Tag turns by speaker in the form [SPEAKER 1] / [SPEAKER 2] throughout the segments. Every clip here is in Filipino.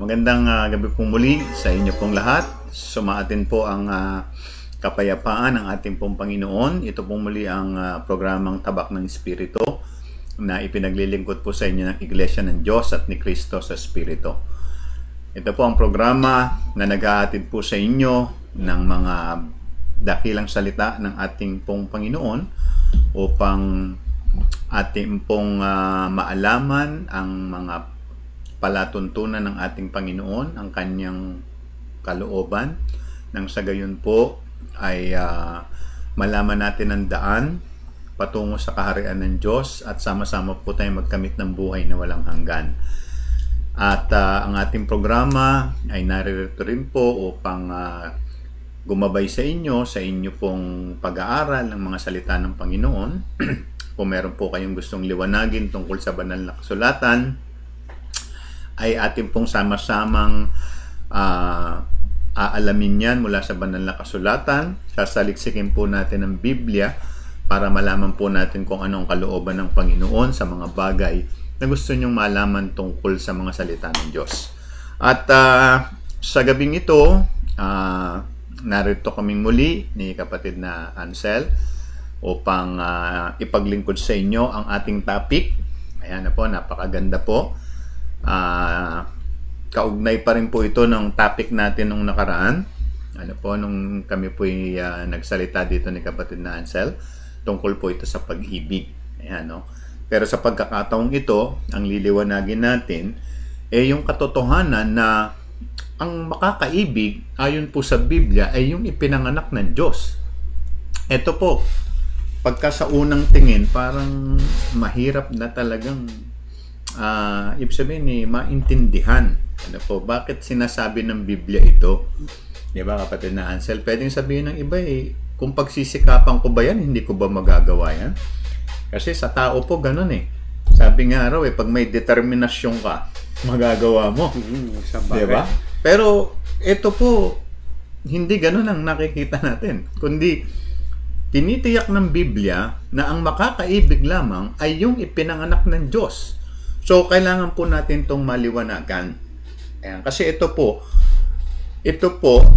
[SPEAKER 1] Magandang gabi pong muli sa inyo pong lahat. Sumaatin po ang kapayapaan ng ating pong Panginoon. Ito pong muli ang programang Tabak ng Espiritu na ipinaglilingkod po sa inyo ng Iglesia ng Diyos at ni Cristo sa Espiritu. Ito po ang programa na nag-aatid po sa inyo ng mga dakilang salita ng ating pong Panginoon upang ating pong maalaman ang mga palatuntunan ng ating Panginoon, ang kanyang kalooban, nang sa gayon po ay malaman natin ang daan patungo sa kaharian ng Diyos at sama-sama po tayong magkamit ng buhay na walang hanggan. At ang ating programa ay naririto rin po upang gumabay sa inyo pong pag-aaral ng mga salita ng Panginoon. Kung meron po kayong gustong liwanagin tungkol sa banal na kasulatan, ay ating pong sama-samang aalamin yan mula sa banal na kasulatan. Sasaliksikin po natin ang Biblia para malaman po natin kung anong kalooban ng Panginoon sa mga bagay na gusto nyong malaman tungkol sa mga salita ng Diyos. At sa gabing ito, narito kaming muli ni kapatid na Ansel upang ipaglingkod sa inyo ang ating topic. Ayan na po, napakaganda po. Kaugnay pa rin po ito ng topic natin nung nakaraan. Ano po, nung kami po nagsalita dito ni kapatid na Ansel, tungkol po ito sa pag-ibig. Ayan, no? Pero sa pagkakataong ito, ang liliwanagin natin ay yung katotohanan na ang makakaibig ayon po sa Biblia ay yung ipinanganak ng Diyos. Ito po, pagka sa unang tingin, parang mahirap na talagang ibig sabihin maintindihan. Ano po, bakit sinasabi ng Biblia ito? Di ba, kapatid na Ansel? Pwedeng sabihin ng iba kung pagsisikapan ko ba yan, hindi ko ba magagawa yan? Kasi sa tao po ganun Sabi nga raw pag may determinasyon ka, magagawa mo. Di ba? Pero ito po, hindi ganun ang nakikita natin. Kundi tinitiyak ng Biblia na ang makakaibig lamang ay yung ipinanganak ng Diyos. So, kailangan po natin itong maliwanagan. Ayan, kasi ito po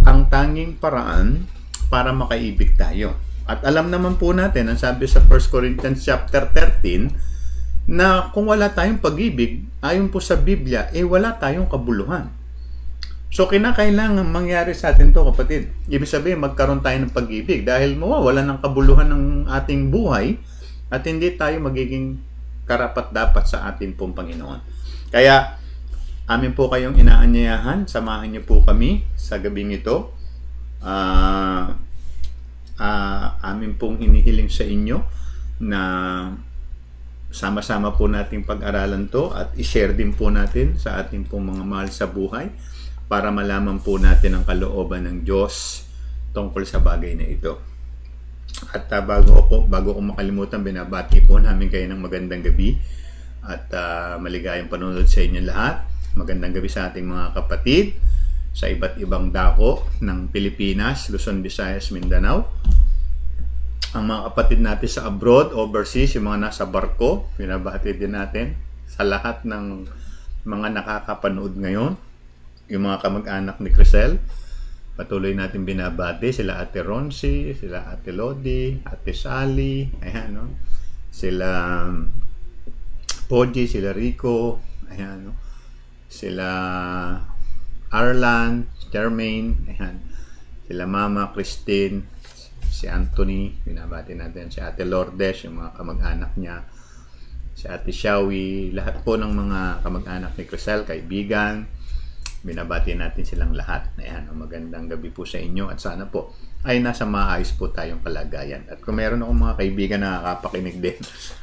[SPEAKER 1] ang tanging paraan para makaibig tayo. At alam naman po natin, ang sabi sa 1 Corinthians chapter 13, na kung wala tayong pag-ibig, ayon po sa Biblia, wala tayong kabuluhan. So, kinakailangan mangyari sa atin to, kapatid. Ibig sabihin, magkaroon tayo ng pag-ibig dahil mawawala ng kabuluhan ng ating buhay at hindi tayo magiging karapat-dapat sa ating pong Panginoon. Kaya, amin po kayong inaanyayahan. Samahan niyo po kami sa gabing ito. Amin pong hinihiling sa inyo na sama-sama po nating pag-aralan to at i-share din po natin sa ating pong mga mahal sa buhay para malaman po natin ang kalooban ng Diyos tungkol sa bagay na ito. At bago ko makalimutan, binabati po namin kayo ng magandang gabi at maligayang panonood sa inyo lahat. Magandang gabi sa ating mga kapatid sa iba't ibang dako ng Pilipinas, Luzon, Visayas, Mindanao. Ang mga kapatid natin sa abroad, overseas, yung mga nasa barko, binabati din natin sa lahat ng mga nakakapanood ngayon. Yung mga kamag-anak ni Crisel, patuloy natin binabati, sila Ate Ronsi, sila Ate Lodi, Ate Sally, ayan, no? Sila Poji, sila Rico, ayan, no? Sila Arlan, Jermaine, ayan, sila Mama Christine, si Anthony, binabati natin, si Ate Lourdes, yung mga kamag-anak niya, si Ate Shawi, lahat po ng mga kamag-anak ni Crisel, kaibigan, binabati natin silang lahat. Ayan, magandang gabi po sa inyo at sana po ay nasa maayos po tayong kalagayan. At kung meron akong mga kaibigan na nakakapakinig din,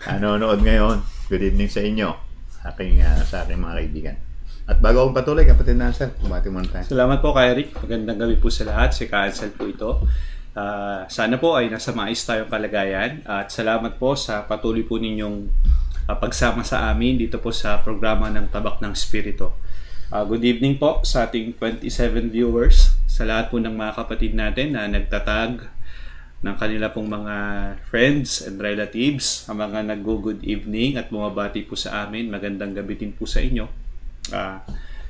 [SPEAKER 1] nanonood ngayon, good evening sa inyo, sa aking mga kaibigan. At bago akong patuloy, kapatid na Ansel, bumati muna tayo.
[SPEAKER 2] Salamat po kay Rick. Magandang gabi po sa lahat. Si Ansel po ito. Sana po ay nasa maayos tayong kalagayan. At salamat po sa patuloy po ninyong pagsama sa amin dito po sa programa ng Tabak ng Espiritu. Good evening po sa ating 27 viewers, sa lahat po ng mga kapatid natin na nagtatag ng kanila pong mga friends and relatives, ang mga nag-good evening at bumabati po sa amin. Magandang gabi din po sa inyo.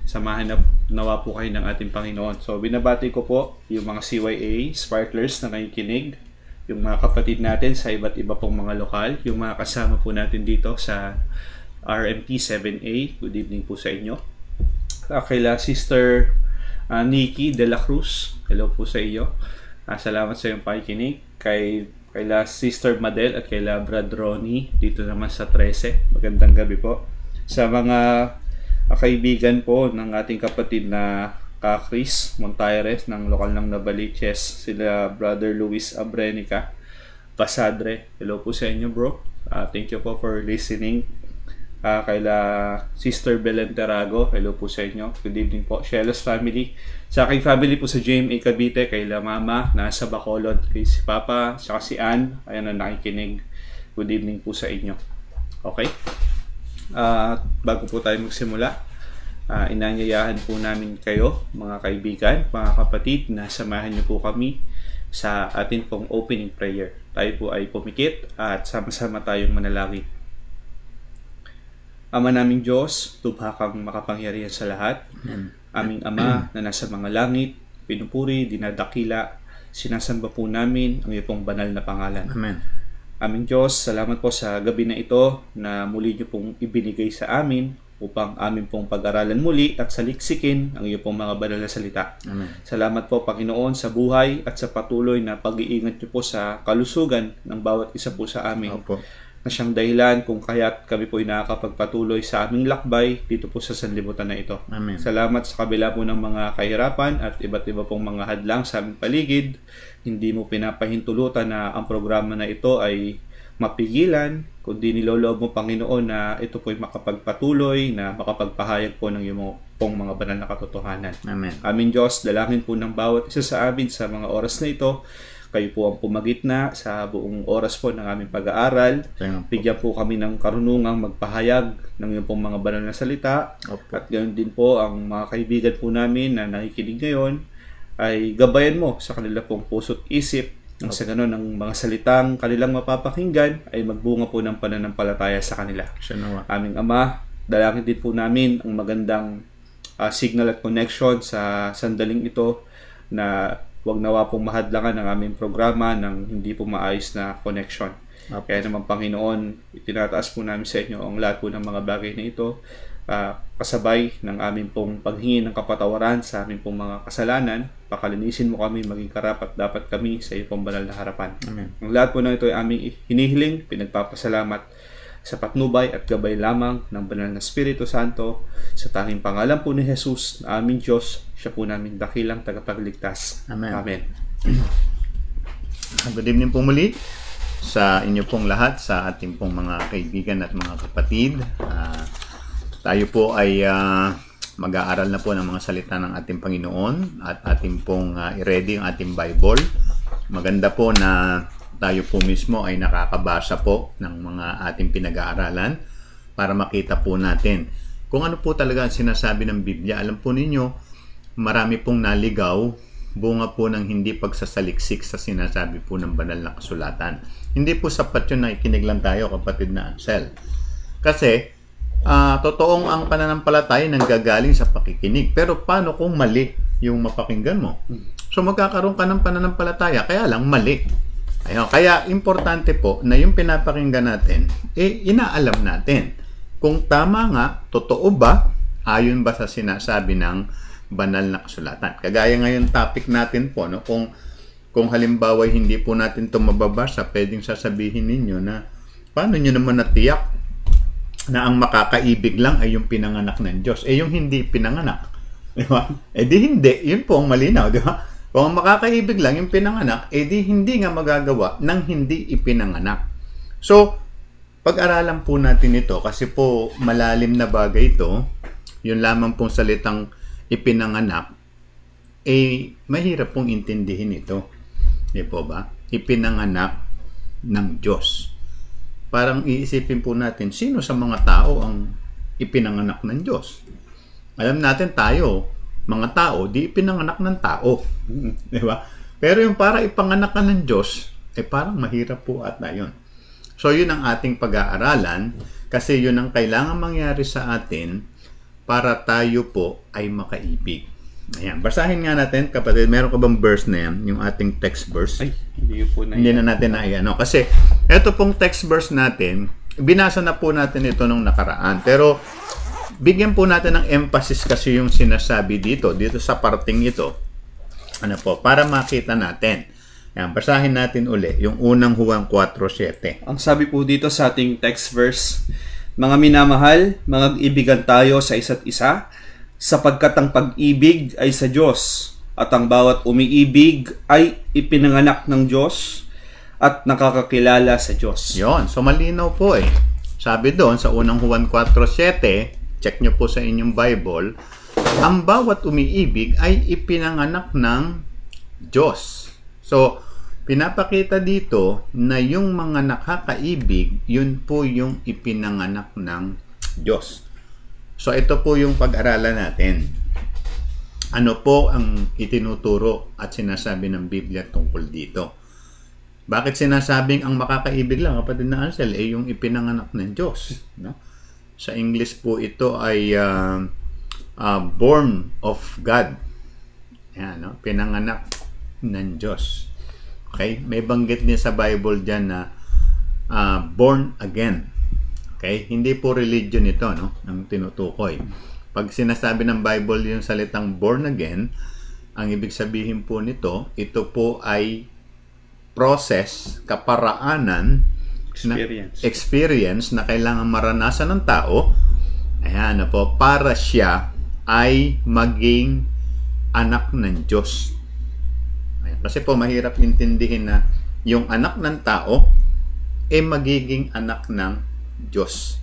[SPEAKER 2] Samahan na nawa po kayo ng ating Panginoon. So, binabati ko po yung mga CYA Sparklers na nakikinig, yung mga kapatid natin sa iba't iba pong mga lokal, yung mga kasama po natin dito sa RMP 7A. Good evening po sa inyo. Kaila Sister Nikki De La Cruz, hello po sa iyo. Salamat sa iyong pakikinig. Kaila Sister Madel at kaila Brad Ronnie dito naman sa 13. Magandang gabi po. Sa mga kaibigan po ng ating kapatid na Chris Montaires ng lokal ng Navaliches, sila Brother Luis Abrenica, Pasadre, hello po sa inyo bro. Thank you po for listening. Kaila Sister Belen Terago, hello po sa inyo. Good evening po. Shelos family. Sa aking family po sa GMA Cavite, kaila Mama, nasa Bacolod, kay si Papa, saka si Ann, ayan na nakikinig. Good evening po sa inyo. Okay? Bago po tayo magsimula, inanyayahan po namin kayo, mga kaibigan, mga kapatid, na samahan niyo po kami sa atin pong opening prayer. Tayo po ay pumikit at sama-sama tayong manalangin. Ama naming Diyos, tubha kang makapangyarihan sa lahat. Aming Ama na nasa mga langit, pinupuri, dinadakila, sinasamba po namin ang iyong pong banal na pangalan.
[SPEAKER 1] Amen.
[SPEAKER 2] Aming Diyos, salamat po sa gabi na ito na muli niyo pong ibinigay sa amin upang amin pong pag-aralan muli at saliksikin ang iyong pong mga banal na salita.
[SPEAKER 1] Amen.
[SPEAKER 2] Salamat po, Panginoon, sa buhay at sa patuloy na pag-iingat niyo po sa kalusugan ng bawat isa po sa amin.
[SPEAKER 1] Opo.
[SPEAKER 2] Na siyang dahilan kung kaya't kami po ay nakakapagpatuloy sa aming lakbay dito po sa sanlibutan na ito.
[SPEAKER 1] Amen.
[SPEAKER 2] Salamat sa kabila po ng mga kahirapan at iba't iba pong mga hadlang sa aming paligid. Hindi mo pinapahintulutan na ang programa na ito ay mapigilan, kundi niloloob mo, Panginoon, na ito po ay makapagpatuloy, na makapagpahayag po ng iyong pong mga banal na katotohanan.
[SPEAKER 1] Amen.
[SPEAKER 2] Aming Diyos, dalangin po ng bawat isa sa amin sa mga oras na ito. Kayo po ang pumagitna sa buong oras po ng aming pag-aaral. Bigyan po kami ng karunungang magpahayag ng iyong pong mga banal na salita.
[SPEAKER 1] Opo.
[SPEAKER 2] At gayon din po ang mga kaibigan po namin na nakikinig ngayon ay gabayan mo sa kanila pong puso't isip. Nang sa ganon, ang mga salitang kanilang mapapakinggan ay magbunga po ng pananampalataya sa kanila. Aming Ama, dalangin din po namin ang magandang signal at connection sa sandaling ito, na huwag nawa pong mahadlangan ng aming programa ng hindi po maayos na connection. Kaya naman, Panginoon, itinataas po namin sa inyo ang lahat po ng mga bagay na ito, kasabay ng aming pong paghingi ng kapatawaran sa aming pong mga kasalanan. Pakalinisin mo kami, maging karapat dapat kami sa iyong pong banal na harapan.
[SPEAKER 1] Amen.
[SPEAKER 2] Ang lahat po ng ito ay aming hinihiling, pinagpapasalamat sa patnubay at gabay lamang ng banal na Espiritu Santo, sa tanging pangalan po ni Jesus na aming Diyos, siya po namin dakilang tagapagligtas.
[SPEAKER 1] Amen.
[SPEAKER 2] Amen.
[SPEAKER 1] Good evening po muli sa inyo pong lahat, sa ating pong mga kaibigan at mga kapatid. Tayo po ay mag-aaral na po ng mga salita ng ating Panginoon at ating pong i-ready ang ating Bible. Maganda po na tayo po mismo ay nakakabasa po ng mga ating pinag-aaralan para makita po natin kung ano po talaga ang sinasabi ng Biblia. Alam po ninyo, marami pong naligaw, bunga po ng hindi pagsasaliksik sa sinasabi po ng banal na kasulatan. Hindi po sapat yun na ikinig lang tayo, kapatid na Ansel. Kasi totoong ang pananampalataya nanggagaling sa pakikinig. Pero paano kung mali yung mapakinggan mo? So magkakaroon ka ng pananampalataya, kaya lang mali. Ayun, kaya importante po na yung pinapakinggan natin, inaalam natin kung tama nga, totoo ba, ayon ba sa sinasabi ng banal na kasulatan. Kagaya ngayon topic natin po, no? Kung halimbawa hindi po natin ito mababasa, pwedeng sasabihin ninyo na paano nyo naman natiyak na ang makakaibig lang ay yung pinanganak ng Diyos. Yung hindi pinanganak, di ba? Di hindi. Yun po ang malinaw, di ba? Kung ang makakaibig lang yung pinanganak, di hindi nga magagawa ng hindi ipinanganak. So, pag-aralan po natin ito kasi po malalim na bagay ito. Yun lamang pong salitang ipinanganak, mahirap pong intindihin ito. Di po ba? Ipinanganak ng Diyos. Parang iisipin po natin, sino sa mga tao ang ipinanganak ng Diyos? Alam natin tayo, mga tao, di ipinanganak ng tao. Di ba? Pero yung para ipanganak ka ng Diyos, parang mahirap po ata yun. So yun ang ating pag-aaralan, kasi yun ang kailangan mangyari sa atin para tayo po ay makaibig. Ayan, basahin nga natin, kapatid. Meron ka bang verse na yan? Yung ating text verse?
[SPEAKER 2] Ay, hindi po na
[SPEAKER 1] Hindi na natin na kasi ito pong text verse natin, binasa na po natin ito nung nakaraan. Pero bigyan po natin ng emphasis kasi yung sinasabi dito sa parting ito. Ano po, para makita natin. Ayan, basahin natin uli yung unang Juan 4:7.
[SPEAKER 2] Ang sabi po dito sa ating text verse, mga minamahal, mag-ibigan tayo sa isa't isa, sapagkat ang pag-ibig ay sa Diyos, at ang bawat umiibig ay ipinanganak ng Diyos at nakakakilala sa Diyos.
[SPEAKER 1] Yon, so malinaw po Sabi doon sa unang Juan 4:7, check nyo po sa inyong Bible, ang bawat umiibig ay ipinanganak ng Diyos. So, pinapakita dito na yung mga nakakaibig, yun po yung ipinanganak ng Diyos. So, ito po yung pag-aralan natin. Ano po ang itinuturo at sinasabi ng Biblia tungkol dito? Bakit sinasabing ang makakaibig lang, kapatid na Ansel, yung ipinanganak ng Diyos? No? Sa English po ito ay born of God. Yan, no? Pinanganak ng Diyos. Okay? May banggit niya sa Bible dyan na born again. Okay? Hindi po religion ito, no? Ang tinutukoy. Pag sinasabi ng Bible yung salitang born again, ang ibig sabihin po nito, ito po ay process, kaparaanan, experience na kailangan maranasan ng tao, ayan na po, para siya ay maging anak ng Diyos. Ayan, kasi po mahirap intindihin na yung anak ng tao magiging anak ng Diyos.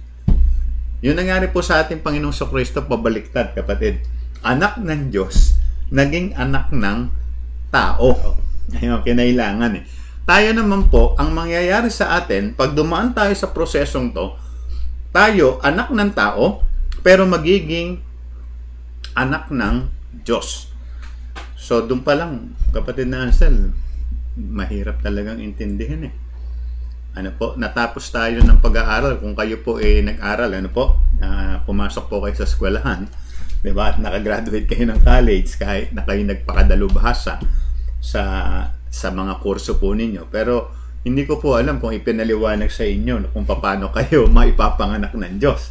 [SPEAKER 1] Yung nangyari po sa ating Panginoong Kristo, pabaliktad, kapatid. Anak ng Diyos, naging anak ng tao. Ayun, kinailangan Tayo naman po, ang mangyayari sa atin, pag dumaan tayo sa prosesong to, tayo, anak ng tao, pero magiging anak ng Diyos. So, doon pa lang, kapatid na Ansel, mahirap talagang intindihin Ano po, natapos tayo ng pag-aaral. Kung kayo po nag-aral, pumasok po kayo sa eskwelahan, diba? At nakagraduate kayo ng college, kahit na kayo nagpakadalubhasa sa mga kurso po ninyo. Pero hindi ko po alam kung ipinaliwanag sa inyo kung paano kayo maipapanganak ng Diyos.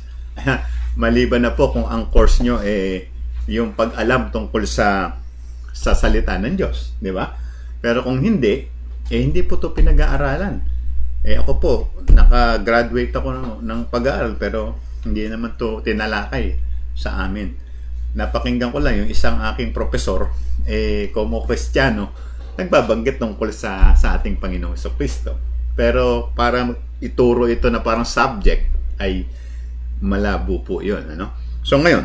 [SPEAKER 1] Maliban na po kung ang course nyo yung pag-alam tungkol sa salita ng Diyos, di ba? Pero kung hindi, hindi po ito pinag-aaralan. Ako po, naka-graduate ako ng pag-aaral, pero hindi naman to tinalakay sa amin. Napakinggan ko lang yung isang aking profesor, como Kristiyano, nagbabanggit tungkol sa ating Panginoong Kristo. Pero para ituro ito na parang subject, ay malabo po yun. So ngayon,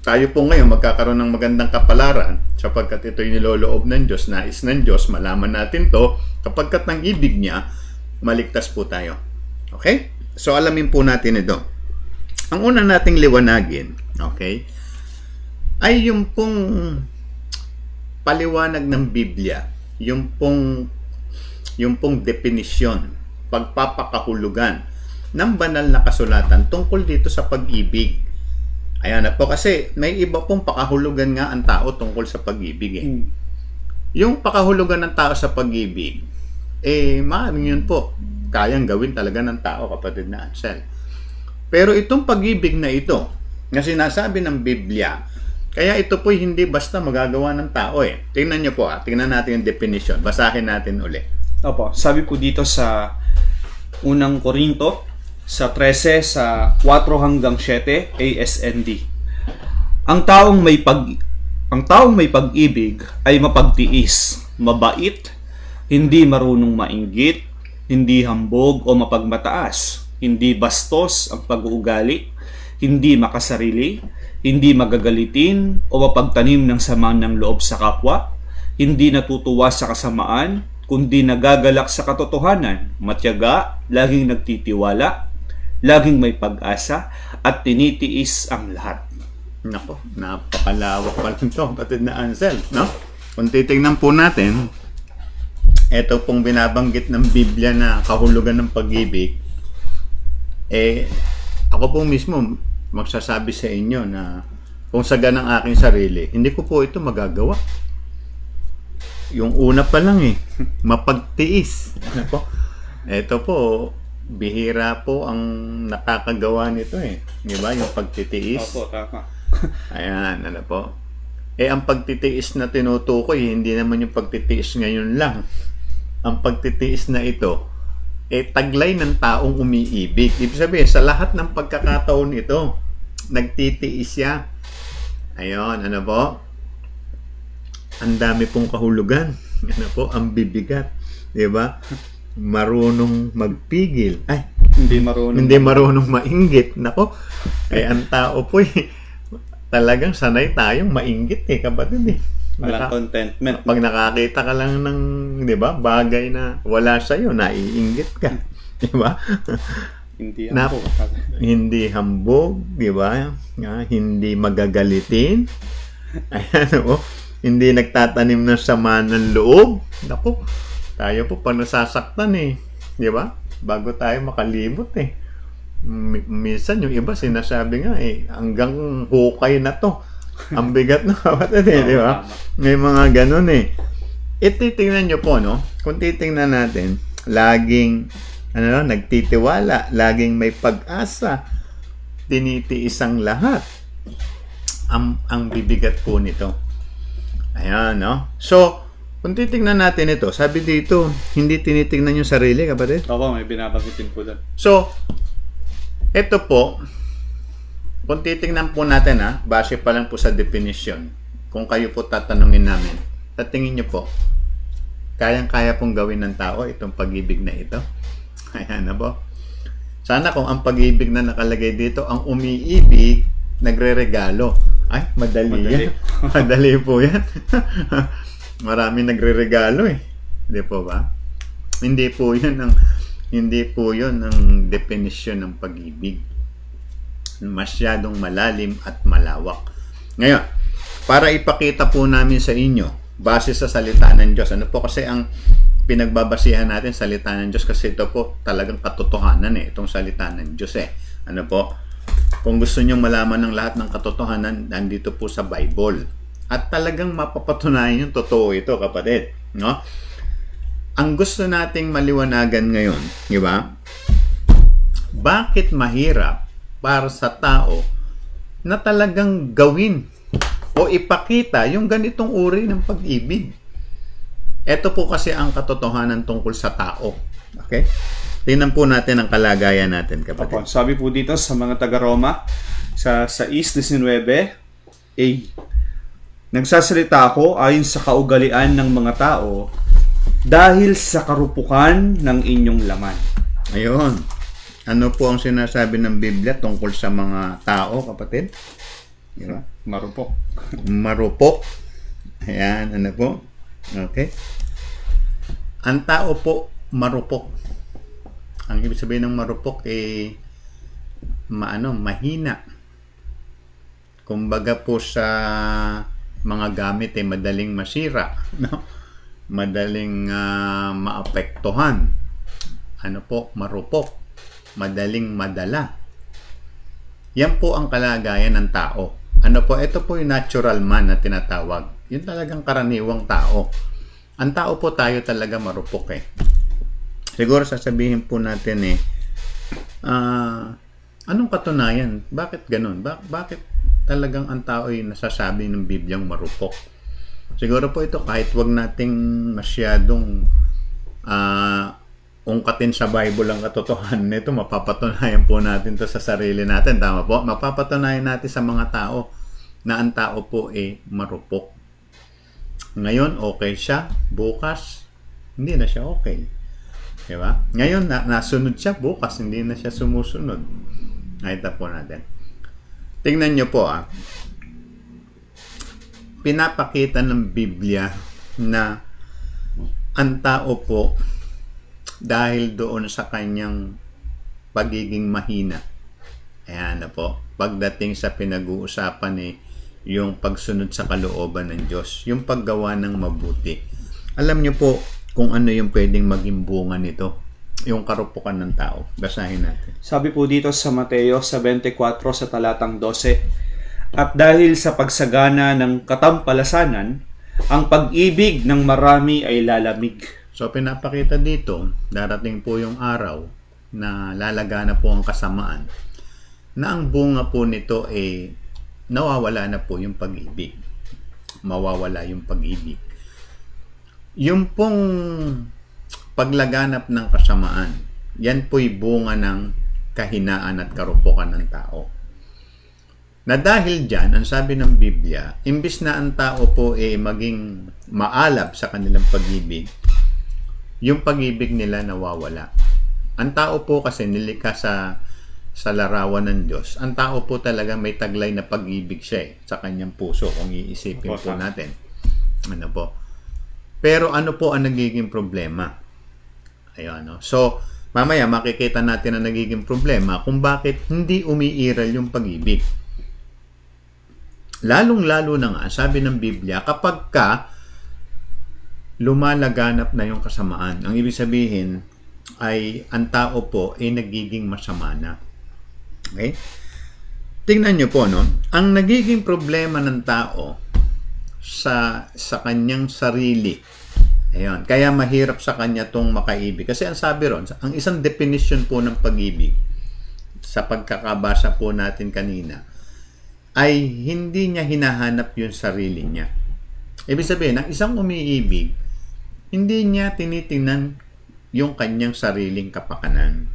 [SPEAKER 1] tayo po ngayon magkakaroon ng magandang kapalaran sapagkat ito yung niloloob ng Diyos, nais ng Diyos, malaman natin to, kapagkat ng ibig niya, maligtas po tayo. Okay? So, alamin po natin ito. Ang una nating liwanagin, okay, ay yung pong paliwanag ng Biblia, yung pong definisyon, pagpapakahulugan ng banal na kasulatan tungkol dito sa pag-ibig. Ayan na po, kasi may iba pong pakahulugan nga ang tao tungkol sa pag-ibig. Yung pakahulugan ng tao sa pag-ibig, maaaring yun po, kayang gawin talaga ng tao, kapatid na Ansel. Pero itong pag-ibig na ito, na sinasabi ng Biblia, kaya ito po hindi basta magagawa ng tao Tingnan nyo po tingnan natin yung definition. Basahin natin uli.
[SPEAKER 2] Opo, sabi po dito sa unang Korinto, sa 13, sa 4 hanggang 7, ASND. Ang taong may pag-ibig ay mapagtiis, mabait, hindi marunong mainggit, hindi hambog o mapagmataas, hindi bastos ang pag-uugali, hindi makasarili, hindi magagalitin o mapagtanim ng sama ng loob sa kapwa, hindi natutuwa sa kasamaan, kundi nagagalak sa katotohanan, matyaga, laging nagtitiwala, laging may pag-asa, at tinitiis ang lahat.
[SPEAKER 1] Nako, napakalawak pa lang ito, kapatid na Ansel, no? Kung titingnan po natin, ito pong binabanggit ng Biblia na kahulugan ng pag-ibig, ako po mismo, magsasabi sa inyo na kung saga ng aking sarili, hindi ko po ito magagawa. Yung una pa lang mapagtiis. Ano po? Ito po, bihira po ang nakakagawa nito Di ba? Yung pagtitiis.
[SPEAKER 2] Opo, tama.
[SPEAKER 1] Ayan, ano po. Ang pagtitiis na tinutukoy, hindi naman yung pagtitiis ngayon lang. Ang pagtitiis na ito, taglay ng taong umiibig. Ibig sabihin, sa lahat ng pagkakataon ito, nagtitiis siya. Ayun, ano po? Ang dami pong kahulugan. Ano po? Ang bibigat. Di ba? Marunong magpigil. Ay, hindi marunong mainggit. Nako, ang tao po talagang sanay tayong mainggit kapatid
[SPEAKER 2] Walang contentment.
[SPEAKER 1] Pag nakakita ka lang ng, di ba, bagay na wala sa'yo, naiinggit ka. Di ba? Hindi hambog, di ba? Hindi magagalitin. Ayan, hindi nagtatanim ng sama ng loob. Naku, tayo po pag nasasaktan di ba? Bago tayo makalimot minsan yung iba sinasabi nga hanggang hukay na to. Ang bigat na kapatid di ba? May mga ganun titingnan nyo po, no? Kung titingnan natin, laging nagtitiwala, laging may pag-asa, tinitiis ang lahat. Ang bibigat po nito. Ayan, no? So, kung titingnan natin ito, sabi dito, hindi tinitingnan yung sarili, kapatid?
[SPEAKER 2] Opo, may binabagitin po doon.
[SPEAKER 1] So, ito po, kung titingnan po natin, base pa lang po sa definition, kung kayo po tatanungin namin, tatingin nyo po, kayang-kaya pong gawin ng tao itong pag-ibig na ito? Ayan na po. Sana kung ang pag-ibig na nakalagay dito, ang umiibig, nagre-regalo. Ay, madali yan. Madali po yan. Marami nagre-regalo Hindi po ba? Hindi po yun ang definition ng pag-ibig. Masyadong malalim at malawak. Ngayon, para ipakita po namin sa inyo, base sa salita ng Diyos. Ano po kasi ang pinagbabasihan natin salita ng Diyos kasi ito po talagang katotohanan itong salita ng Diyos Ano po? Kung gusto nyo malaman ng lahat ng katotohanan, nandito po sa Bible. At talagang mapapatunayan yung totoo ito, kapatid. No? Ang gusto nating maliwanagan ngayon, di ba? Bakit mahirap para sa tao na talagang gawin o ipakita yung ganitong uri ng pag-ibig? Ito po kasi ang katotohanan tungkol sa tao. Okay? Tingnan po natin ang kalagayan natin, kapatid.
[SPEAKER 2] Opo, sabi po dito sa mga taga-Roma, sa 6:19, nagsasalita ako ayon sa kaugalian ng mga tao dahil sa karupukan ng inyong laman.
[SPEAKER 1] Ayun. Ano po ang sinasabi ng Biblia tungkol sa mga tao, kapatid? Diba?
[SPEAKER 2] Marupok.
[SPEAKER 1] Marupok. Ayan, ano po? Okay. Ang tao po, marupok. Ang ibig sabihin ng marupok mahina. Kumbaga po sa mga gamit madaling masira, no? Madaling maapektuhan. Ano po? Marupok. Madaling madala. Yan po ang kalagayan ng tao. Ano po? Ito po yung natural man na tinatawag. Yun talagang karaniwang tao. Ang tao po tayo talaga marupok Siguro sasabihin po natin anong katunayan? Bakit ganun? Bakit talagang ang tao ay nasasabi ng Bibliang marupok? Siguro po ito kahit wag nating masyadong ungkatin sa Bible ang katotohanan nito, mapapatunayan po natin to sa sarili natin. Tama po? Mapapatunayan natin sa mga tao na ang tao po marupok. Ngayon, okay siya. Bukas, hindi na siya okay. Diba? Ngayon, nasunod siya. Bukas, hindi na siya sumusunod. Nakita po natin. Tingnan nyo po pinapakita ng Biblia na ang tao po dahil doon sa kanyang pagiging mahina. Ayan na po. Pagdating sa pinag-uusapan yung pagsunod sa kalooban ng Diyos. Yung paggawa ng mabuti. Alam nyo po kung ano yung pwedeng maging bunga nito. yung karupukan ng tao. Basahin natin.
[SPEAKER 2] Sabi po dito sa Mateo sa 24 sa talatang 12, at dahil sa pagsagana ng katampalasanan, ang pag-ibig ng marami ay lalamig.
[SPEAKER 1] So pinapakita dito, darating po yung araw na lalagana po ang kasamaan, na ang bunga po nito ay nawawala na po yung pag-ibig. Mawawala yung pag-ibig. Yung pong paglaganap ng kasamaan, yan po'y bunga ng kahinaan at karupukan ng tao. Na dahil dyan, ang sabi ng Biblia, imbis na ang tao po ay maging maalab sa kanilang pag-ibig, yung pag-ibig nila nawawala. Ang tao po kasi nilikha sa larawan ng Diyos. Ang tao po talaga may taglay na pag-ibig siya sa kanyang puso kung iisipin po natin. Ano po? Pero ano po ang nagiging problema? Ayun, no? So, mamaya makikita natin ang nagiging problema kung bakit hindi umiiral yung pag-ibig. Lalong-lalo na nga, sabi ng Biblia, kapag ka lumalaganap na yung kasamaan, ang ibig sabihin ay ang tao po ay nagiging masama na. Okay? Tingnan nyo po, no? Ang nagiging problema ng tao sa kanyang sarili, ayun, kaya mahirap sa kanya tong makaibig. Kasi ang sabi ron, ang isang definition po ng pag-ibig, sa pagkakabasa po natin kanina, ay hindi niya hinahanap yung sarili niya. Ibig sabihin, ang isang umiibig, hindi niya tinitingnan yung kanyang sariling kapakanan.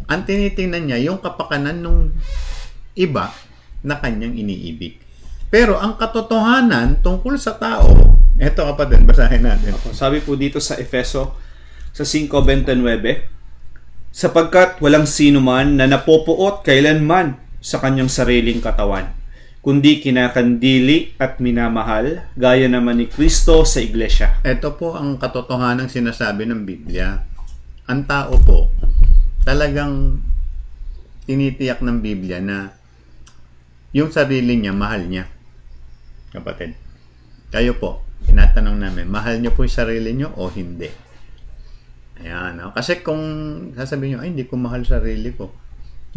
[SPEAKER 1] Ang tinitingnan niya yung kapakanan ng iba na kanyang iniibig. Pero ang katotohanan tungkol sa tao, eto kapatid, basahin natin.
[SPEAKER 2] Sabi po dito sa Efeso sa 5:29, sapagkat walang sino man na napopuot kailanman sa kanyang sariling katawan, kundi kinakandili at minamahal, gaya naman ni Kristo sa iglesia.
[SPEAKER 1] Ito po ang katotohanan sinasabi ng Biblia. Ang tao po, talagang tinitiyak ng Biblia na yung sarili niya, mahal niya. Kapatid, kayo po, tinatanong namin, mahal niyo po yung sarili niyo o hindi? Ayan, no? Kasi kung sasabihin niyo, ay, hindi ko mahal sarili ko,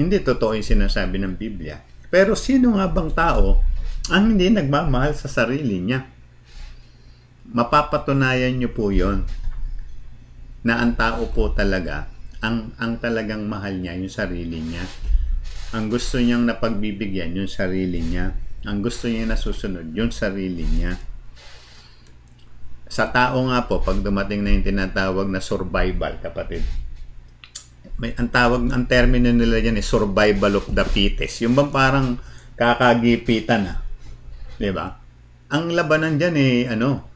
[SPEAKER 1] hindi totoo yung sinasabi ng Biblia. Pero sino nga bang tao ang hindi nagmamahal sa sarili niya? Mapapatunayan niyo po yon na ang tao po talaga, ang talagang mahal niya yung sarili niya. Ang gusto niyang napagbibigyan yung sarili niya. Ang gusto niya nasusunod yung sarili niya. Sa tao nga po, pag dumating na yung tinatawag na survival, kapatid, ang termino nila dyan is survival of the fittest. Yung bang parang kakagipitan na. Diba? Ang labanan dyan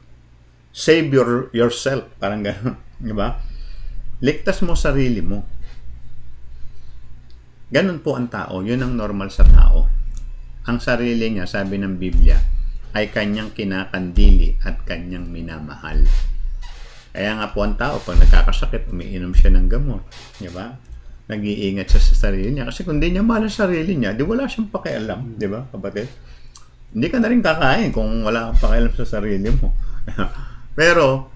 [SPEAKER 1] save yourself. Parang gano'n. Diba? Ligtas mo sarili mo. Ganun po ang tao. Yun ang normal sa tao. Ang sarili niya, sabi ng Biblia, ay kanyang kinakandili at kanyang minamahal. Kaya nga po ang tao, pag nagkakasakit, umiinom siya ng gamot. Diba? Nag-iingat siya sa sarili niya. Kasi kung di niya mahal sa sarili niya, di wala siyang pakialam. Diba, kapatid? Hindi ka na rin kakain kung wala kang pakialam sa sarili mo. Pero,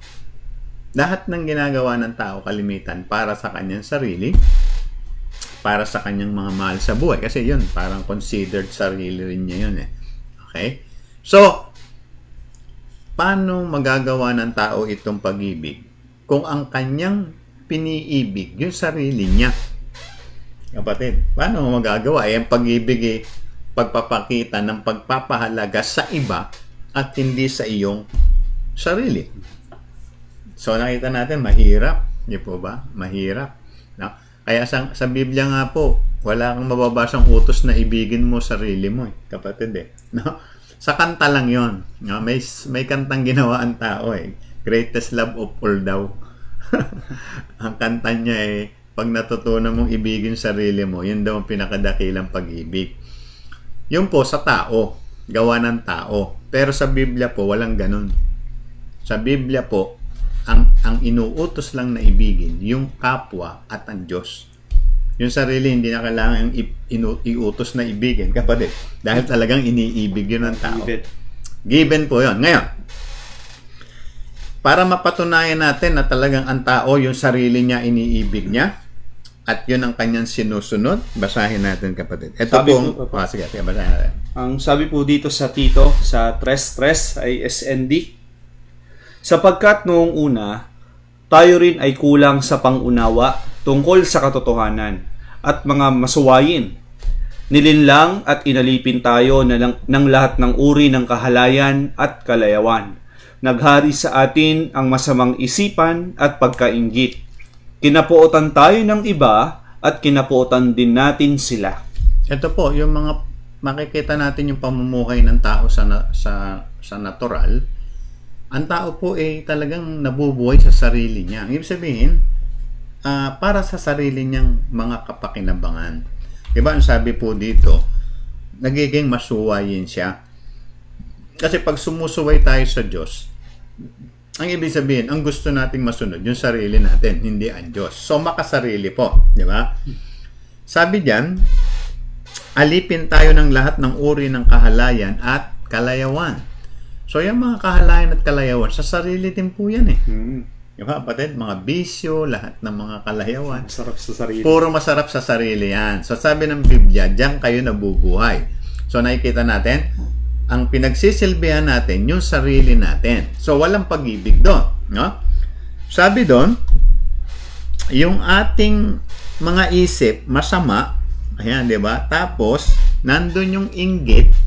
[SPEAKER 1] lahat ng ginagawa ng tao, kalimitan, para sa kanyang sarili, para sa kanyang mga mahal sa buhay. Kasi yun, parang considered sarili rin niya yun . Okay? So, paano magagawa ng tao itong pag-ibig kung ang kanyang piniibig yung sarili niya? Kapatid, paano magagawa? Ang pag-ibig pagpapakita ng pagpapahalaga sa iba at hindi sa iyong sarili. So, nakita natin, mahirap. Di po ba? Mahirap. No? Kaya sa Biblia nga po, wala kang mababasang utos na ibigin mo sarili mo. Kapatid No? Sa kanta lang yon. No? May kantang ginawa ang tao Greatest love of all daw. Ang kanta niya pag natutunan mong ibigin sarili mo, yun daw ang pinakadakilang pag-ibig. Yun po sa tao, gawa ng tao. Pero sa Biblia po, walang ganun. Sa Biblia po, ang inuutos lang na ibigin, yung kapwa at ang Diyos. Yung sarili, hindi na kailangan iutos na ibigin, kapatid. Dahil talagang iniibig yun ng tao. Given po yun. Ngayon, para mapatunayan natin na talagang ang tao, yung sarili niya, iniibig niya, at yun ang kanyang sinusunod, basahin natin, kapatid. Ito po, sige, basahin natin.
[SPEAKER 2] Ang sabi po dito sa Tito, sa 3:3 ay SND, sapagkat noong una, tayo rin ay kulang sa pangunawa tungkol sa katotohanan at mga masuwayin. Nilinlang at inalipin tayo ng lahat ng uri ng kahalayan at kalayawan. Naghari sa atin ang masamang isipan at pagkainggit. Kinapuotan tayo ng iba at kinapuotan din natin sila.
[SPEAKER 1] Ito po, yung mga makikita natin yung pamumuhay ng tao sa natural. Ang tao po ay talagang nabubuhay sa sarili niya. Ibig sabihin, para sa sarili niyang mga kapakinabangan. Diba, ang sabi po dito, nagiging masuwayin siya. Kasi pag sumusuway tayo sa Diyos, ang ibig sabihin, ang gusto nating masunod, yung sarili natin, hindi ang Diyos. So, makasarili po. Diba? Sabi diyan, alipin tayo ng lahat ng uri ng kahalayan at kalayawan. So, yung mga kahalayan at kalayawan, sa sarili din po yan eh. Diba, kapatid? Mga bisyo, lahat ng mga kalayawan.
[SPEAKER 2] Masarap sa sarili.
[SPEAKER 1] Puro masarap sa sarili yan. So, sabi ng Biblia, diyan kayo nabubuhay. So, nakikita natin, ang pinagsisilbihan natin, yung sarili natin. So, walang pag-ibig doon. No? Sabi doon, yung ating mga isip, masama. Ayan, di ba? Tapos, nandun yung inggit.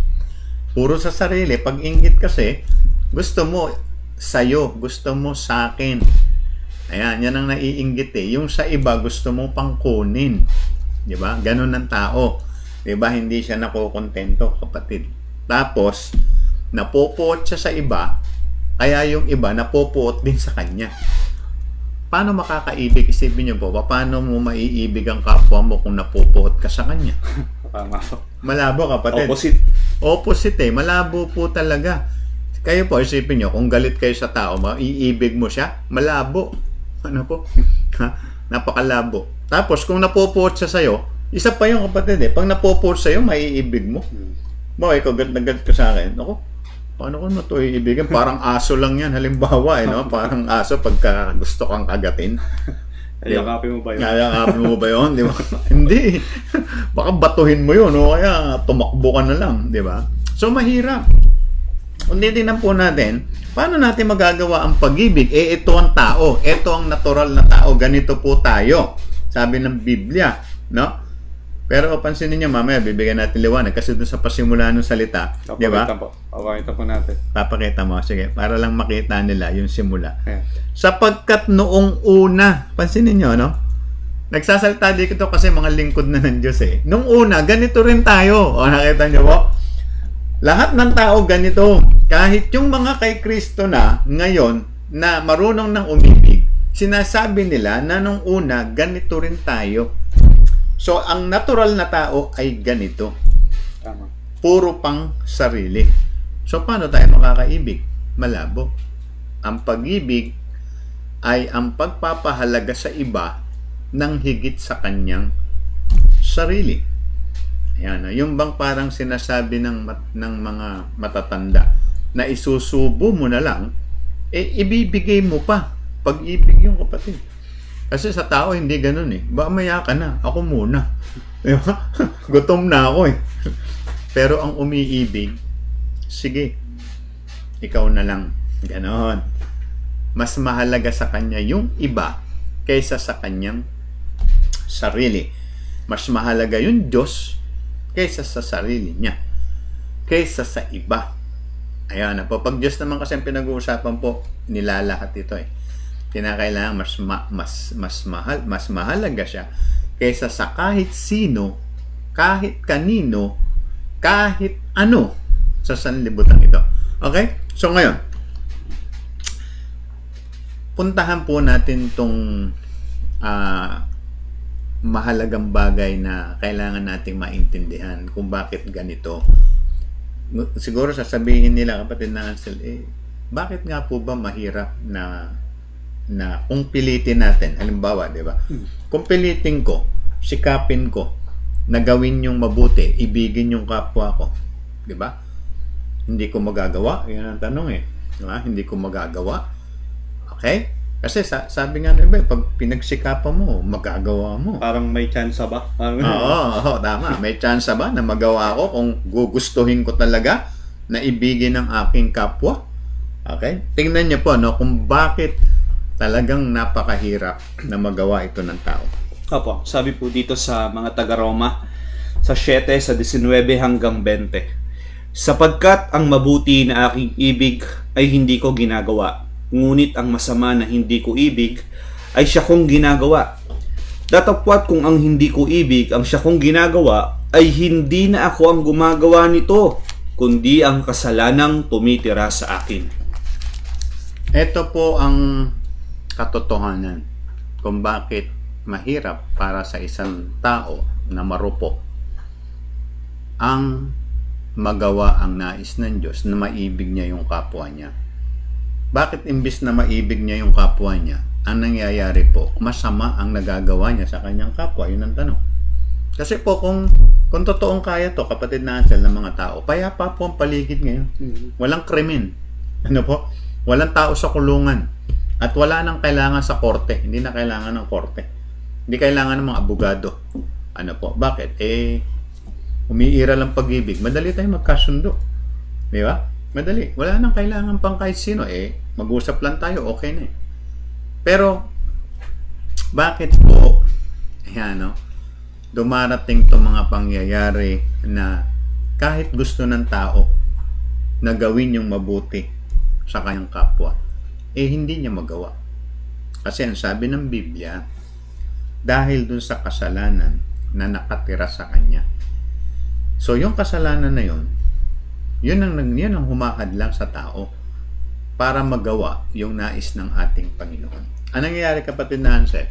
[SPEAKER 1] Puro sa sarili. Pag inggit kasi, gusto mo sa'yo, gusto mo sa akin. Ayan, yan ang naiinggit eh. Yung sa iba, gusto mo pang kunin. Diba? Ganun ang tao. Diba? Hindi siya nakokontento, kapatid. Tapos, napupuot siya sa iba, kaya yung iba napupuot din sa kanya. Paano makakaibig? Isipin niyo po, paano mo maiibig ang kapwa mo kung napupuot ka sa kanya? Malabo, kapatid. Opposite eh. Malabo po talaga. Kayo po, isipin nyo, kung galit kayo sa tao, maiibig mo siya, malabo. Ano po? Napakalabo. Tapos, kung napupuot siya sa'yo, isa pa yung kapatid eh. Pag napupuot sa'yo, maiibig mo. Ikaw galit na galit ka sa akin. Ako, paano ko na ito iibigin? Parang aso lang yan. Halimbawa, no? Parang aso pagka gusto kang kagatin.
[SPEAKER 2] Ayakapin mo ba yun?
[SPEAKER 1] Ayakapin mo ba yun? Di ba? Hindi. Baka batuhin mo yun. O kaya tumakbo ka na lang. Di ba? So, mahirap. Kung titignan po natin, paano natin magagawa ang pag-ibig? Ito ang tao. Ito ang natural na tao. Ganito po tayo. Sabi ng Biblia. No? Pero pansinin niyo, mamaya, bibigyan natin liwanag. Kasi doon sa pasimula ng salita. Diba?
[SPEAKER 2] Papakita po natin.
[SPEAKER 1] Papakita mo. Sige, para lang makita nila yung simula. Yeah. Sapagkat noong una, pansinin niyo, no? Nagsasalita dito kasi mga lingkod na ng Diyos eh. Noong una, ganito rin tayo. O, nakita niyo po? Lahat ng tao ganito. Kahit yung mga kay Kristo na ngayon na marunong ng umibig, sinasabi nila na nung una ganito rin tayo. So, ang natural na tao ay ganito.
[SPEAKER 2] Tama.
[SPEAKER 1] Puro pang sarili. So, paano tayo makakaibig? Malabo. Ang pag-ibig ay ang pagpapahalaga sa iba ng higit sa kanyang sarili. Ayan, yung bang parang sinasabi ng mga matatanda na isusubo mo na lang, ibibigay mo pa. Pag-ibig yung kapatid. Kasi sa tao hindi ganun eh. Ba maya ka na, ako muna. Gutom na ako eh. Pero ang umiibig, sige, ikaw na lang. Ganon. Mas mahalaga sa kanya yung iba kaysa sa kanyang sarili. Mas mahalaga yung Diyos kaysa sa sarili niya. Kaysa sa iba. Ayan na po. Pag Diyos naman kasi ang pinag-uusapan po, nilalahat ito eh. Kinakailangan mas mahalaga siya kaysa sa kahit sino, kahit kanino, kahit ano sa sanlibutan ito. Okay? So ngayon, puntahan po natin tong mahalagang bagay na kailangan nating maintindihan kung bakit ganito. Siguro sasabihin nila, kapatid na Ansel, bakit nga po ba mahirap na kung pilitin natin, halimbawa, di ba? Kung pilitin ko, sikapin ko, na gawin yung mabuti, ibigin yung kapwa ko, di ba? Hindi ko magagawa, yan ang tanong eh. Di ba? Hindi ko magagawa. Okay? Kasi sabi nga nila, pag pinagsikapan mo, magagawa mo.
[SPEAKER 2] Parang may chance ba?
[SPEAKER 1] Oo, tama. May chance ba na magawa ko kung gugustuhin ko talaga na ibigin ng aking kapwa? Okay? Tingnan niyo po kung bakit talagang napakahirap na magawa ito ng tao.
[SPEAKER 2] Opo, sabi po dito sa mga taga-Roma, sa 7, sa 19 hanggang 20. Sapagkat ang mabuti na aking ibig ay hindi ko ginagawa, ngunit ang masama na hindi ko ibig ay siya kong ginagawa. Datapwat kung ang hindi ko ibig ang siya kong ginagawa, ay hindi na ako ang gumagawa nito, kundi ang kasalanang tumitira sa akin.
[SPEAKER 1] Ito po ang katotohanan kung bakit mahirap para sa isang tao na marupok ang magawa ang nais ng Diyos na maibig niya yung kapwa niya. Bakit imbis na maibig niya yung kapwa niya, ang nangyayari po, masama ang nagagawa niya sa kanyang kapwa? Yun ang tanong. Kasi po kung totoong kaya to, kapatid na Ansel, ng mga tao, payapa po ang paligid ngayon. Walang krimen. Ano po? Walang tao sa kulungan. At wala nang kailangan sa korte. Hindi na kailangan ng korte. Hindi kailangan ng mga abogado. Ano po? Bakit? Umiira lang pag-ibig. Madali tayong magkasundo. Di ba? Madali. Wala nang kailangan pang kahit sino. Mag-usap lang tayo. Okay na . Pero, bakit po, dumarating itong mga pangyayari na kahit gusto ng tao na gawin yung mabuti sa kanyang kapwa, hindi niya magawa. Kasi ang sabi ng Biblia, dahil dun sa kasalanan na nakatira sa kanya. So, yung kasalanan na yun ang humahadlang sa tao para magawa yung nais ng ating Panginoon. Anong nangyayari, kapatid na Ansel?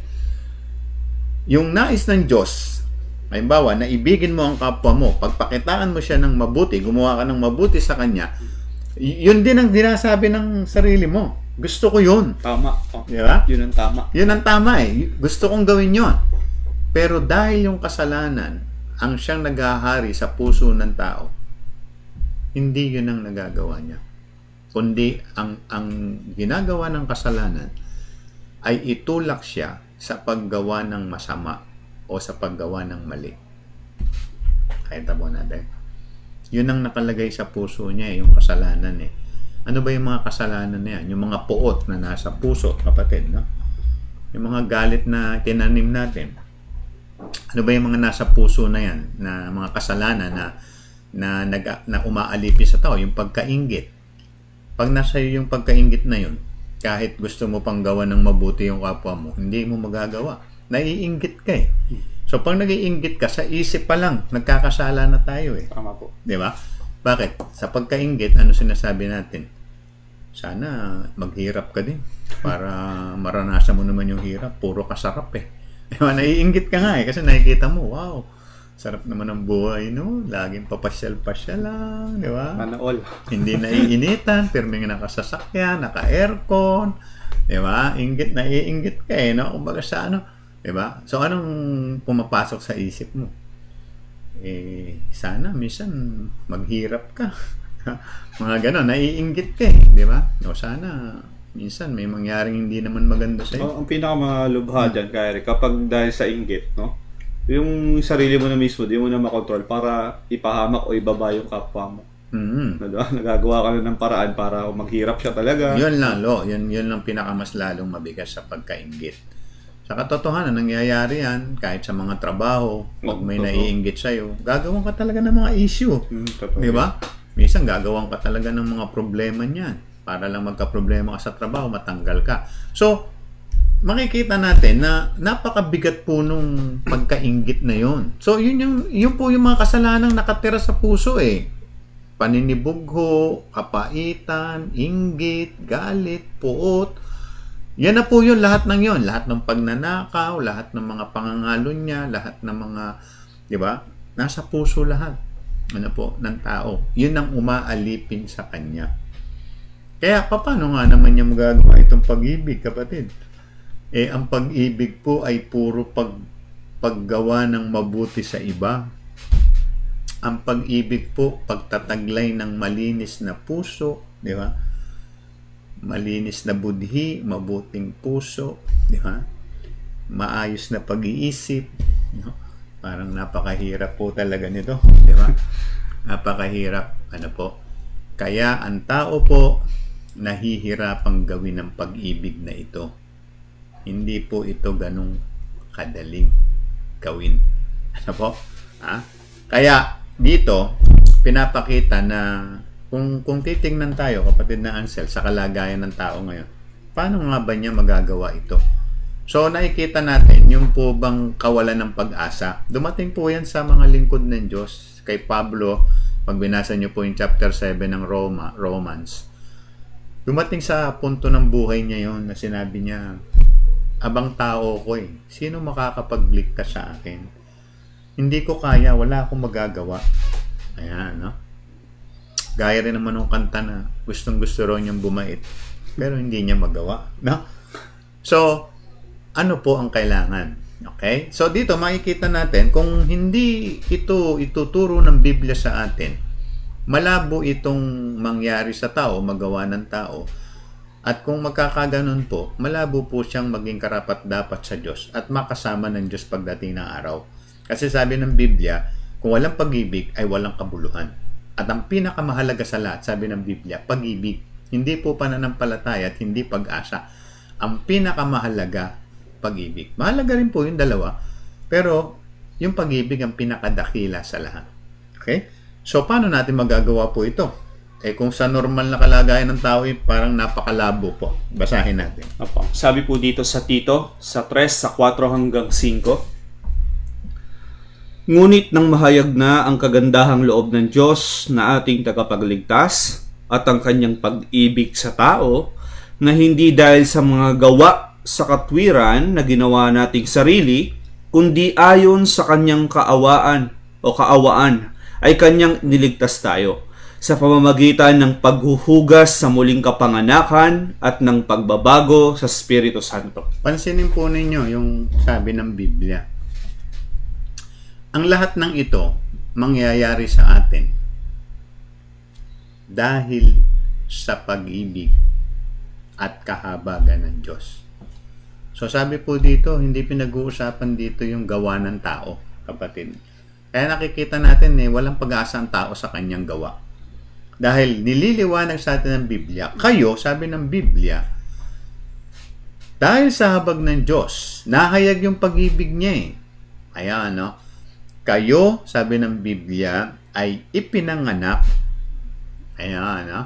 [SPEAKER 1] Yung nais ng Diyos, halimbawa, na ibigin mo ang kapwa mo, pagpakitaan mo siya ng mabuti, gumawa ka ng mabuti sa kanya, yun din ang dinasabi ng sarili mo. Gusto ko yun.
[SPEAKER 2] Tama.
[SPEAKER 1] Di ba?
[SPEAKER 2] Yun ang tama.
[SPEAKER 1] Yun ang tama . Gusto kong gawin yun. Pero dahil yung kasalanan ang siyang naghahari sa puso ng tao, hindi yun ang nagagawa niya. Kundi ang ginagawa ng kasalanan ay itulak siya sa paggawa ng masama o sa paggawa ng mali. Kahit mo natin. Yun ang nakalagay sa puso niya, yung kasalanan . Ano ba yung mga kasalanan na yan? Yung mga puot na nasa puso, kapatid, no? Yung mga galit na tinanim natin. Ano ba yung mga nasa puso na yan? Na mga kasalanan na umaalipin sa tao, yung pagkainggit. Pag nasa iyo yung pagkainggit na yun, kahit gusto mo pang gawa ng mabuti yung kapwa mo, hindi mo magagawa. Naiinggit ka . So, pag nag-iinggit ka, sa isip pa lang, nagkakasala na tayo .
[SPEAKER 2] Tama po.
[SPEAKER 1] Di ba? Bakit? Sa pagkainggit, ano sinasabi natin? Sana maghirap ka din para maranasan mo naman yung hirap. Puro kasarap . Diba? Naiinggit ka nga kasi nakikita mo, wow, sarap naman ang buhay, no? Laging papasyal-pasyal lang, di ba?
[SPEAKER 2] All.
[SPEAKER 1] Hindi naiinitan, pirming nakasasakyan, naka-aircon, di ba? Naiinggit ka no? Kumbaga sa di ba? So, anong pumapasok sa isip mo? Sana minsan maghirap ka. Mga ganon, naiinggit ka di ba? O sana minsan may mangyaring hindi naman maganda sa'yo.
[SPEAKER 2] Ang pinakamalubha dyan, Kyrie, kapag dahil sa inggit, no? Yung sarili mo na mismo, di mo na makontrol para ipahamak o ibaba yung kapwa mo. Nagagawa ka na ng paraan para maghirap siya talaga.
[SPEAKER 1] Yun lang pinakamas lalong mabigas sa pagkainggit. Sa katotohanan, nangyayari yan kahit sa mga trabaho, pag may naiinggit sa'yo, gagawin ka talaga ng mga issue. Di ba? Minsan gagawin ka talaga ng mga problema niyan para lang magka-problema ka sa trabaho, matanggal ka. So, makikita natin na napakabigat po nung pagkainggit na yun. So, yun po yung mga kasalanang nakatira sa puso . Paninibugho, kapaitan, inggit, galit, puot. Yan na po yun, lahat ng yun. Lahat ng pagnanakaw, lahat ng mga pangangalo niya, lahat ng mga, di ba? Nasa puso lahat. Ng tao. Yun ang umaalipin sa kanya. Kaya, paano nga naman niya magagawa itong pag-ibig, kapatid? Ang pag-ibig po ay puro paggawa ng mabuti sa iba. Ang pag-ibig po, pagtataglay ng malinis na puso, di ba? malinis na budhi, mabuting puso, di ba? Maayos na pag-iisip, no? Parang napakahirap po talaga nito, di ba? Napakahirap, ano po. Kaya ang tao po nahihirapang gawin ang pag-ibig na ito. Hindi po ito ganong kadaling gawin. Ano po? Kaya dito pinapakita na kung titingnan tayo, kapatid na Ansel, sa kalagayan ng tao ngayon, paano nga ba niya magagawa ito? So nakikita natin yung po bang kawalan ng pag-asa. Dumating po yan sa mga lingkod ng Diyos. Kay Pablo, pag binasa niyo po yung chapter 7 ng Romans, dumating sa punto ng buhay niya yon na sinabi niya, abang tao ko sino makakapagliktas sa akin? Hindi ko kaya, wala akong magagawa. Ayan, no? Gaya rin naman ng kanta na gustong gusto raw niyang bumait, pero hindi niya magawa, no? So, ano po ang kailangan? Okay? So, dito makikita natin, kung hindi ito ituturo ng Biblia sa atin, malabo itong mangyari sa tao, magawa ng tao. At kung magkakaganon po, malabo po siyang maging karapat-dapat sa Diyos at makasama ng Diyos pagdating ng araw. Kasi sabi ng Biblia, kung walang pag-ibig ay walang kabuluhan. At ang pinakamahalaga sa lahat, sabi ng Biblia, pag-ibig. Hindi po pananampalataya at hindi pag-asa. Ang pinakamahalaga, pag-ibig. Mahalaga rin po yung dalawa, pero yung pag-ibig ang pinakadakila sa lahat. Okay? So, paano natin magagawa po ito? Kung sa normal na kalagayan ng tao, parang napakalabo po. Basahin natin.
[SPEAKER 2] Opo. Sabi po dito sa Tito, sa 3, sa 4 hanggang 5, ngunit nang mahayag na ang kagandahang loob ng Diyos na ating tagapagligtas at ang kanyang pag-ibig sa tao, na hindi dahil sa mga gawa sa katwiran na ginawa nating sarili, kundi ayon sa kanyang kaawaan, ay kanyang niligtas tayo sa pamamagitan ng paghuhugas sa muling kapanganakan at ng pagbabago sa Espiritu Santo.
[SPEAKER 1] Pansinin po ninyo yung sabi ng Biblia. Ang lahat ng ito mangyayari sa atin dahil sa pag-ibig at kahabagan ng Diyos. So sabi po dito, hindi pinag-uusapan dito yung gawa ng tao, kapatid. Kaya nakikita natin walang pag-asa ang tao sa kanyang gawa. Dahil nililiwanag sa atin ng Biblia, kayo, sabi ng Biblia, dahil sa habag ng Diyos, nahayag yung pag-ibig niya Ayan, no? Kayo, sabi ng Biblia, ay ipinanganak, ayan, no?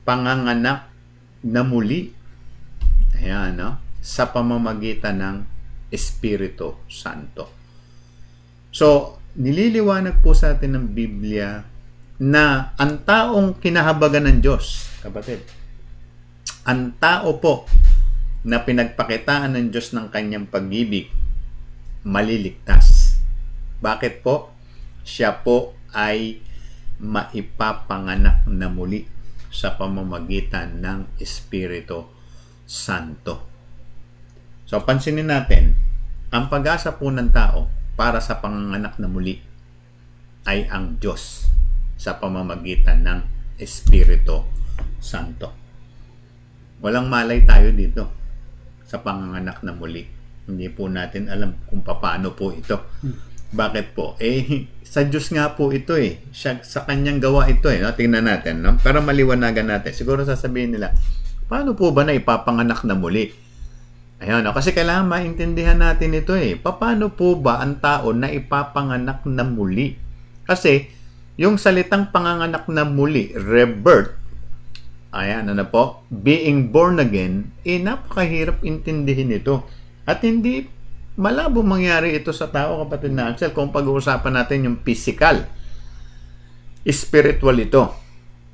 [SPEAKER 1] Panganganak na muli, ayan, no? Sa pamamagitan ng Espiritu Santo. So, nililiwanag po sa atin ng Biblia na ang taong kinahabagan ng Diyos, kapatid, ang tao po na pinagpakitaan ng Diyos ng kanyang pag-ibig, maliligtas. Bakit po? Siya po ay maipapanganak na muli sa pamamagitan ng Espiritu Santo. So, pansinin natin, ang pag-asa po ng tao para sa panganganak na muli ay ang Diyos sa pamamagitan ng Espiritu Santo. Walang malay tayo dito sa panganganak na muli. Hindi po natin alam kung paano po ito. Bakit po? Sa Diyos nga po ito Siya, sa kanyang gawa ito no? Tingnan natin, no? Para maliwanagan natin. Siguro sasabihin nila, paano po ba na ipapanganak na muli? Ayun, no? Kasi kailangan maintindihan natin ito Paano po ba ang tao na ipapanganak na muli? Kasi, yung salitang panganganak na muli, rebirth, ayan, ano po, being born again, napakahirap intindihin ito. At hindi malabo mangyari ito sa tao, kapatid na Ansel, kung pag-uusapan natin yung physical. Spiritual ito.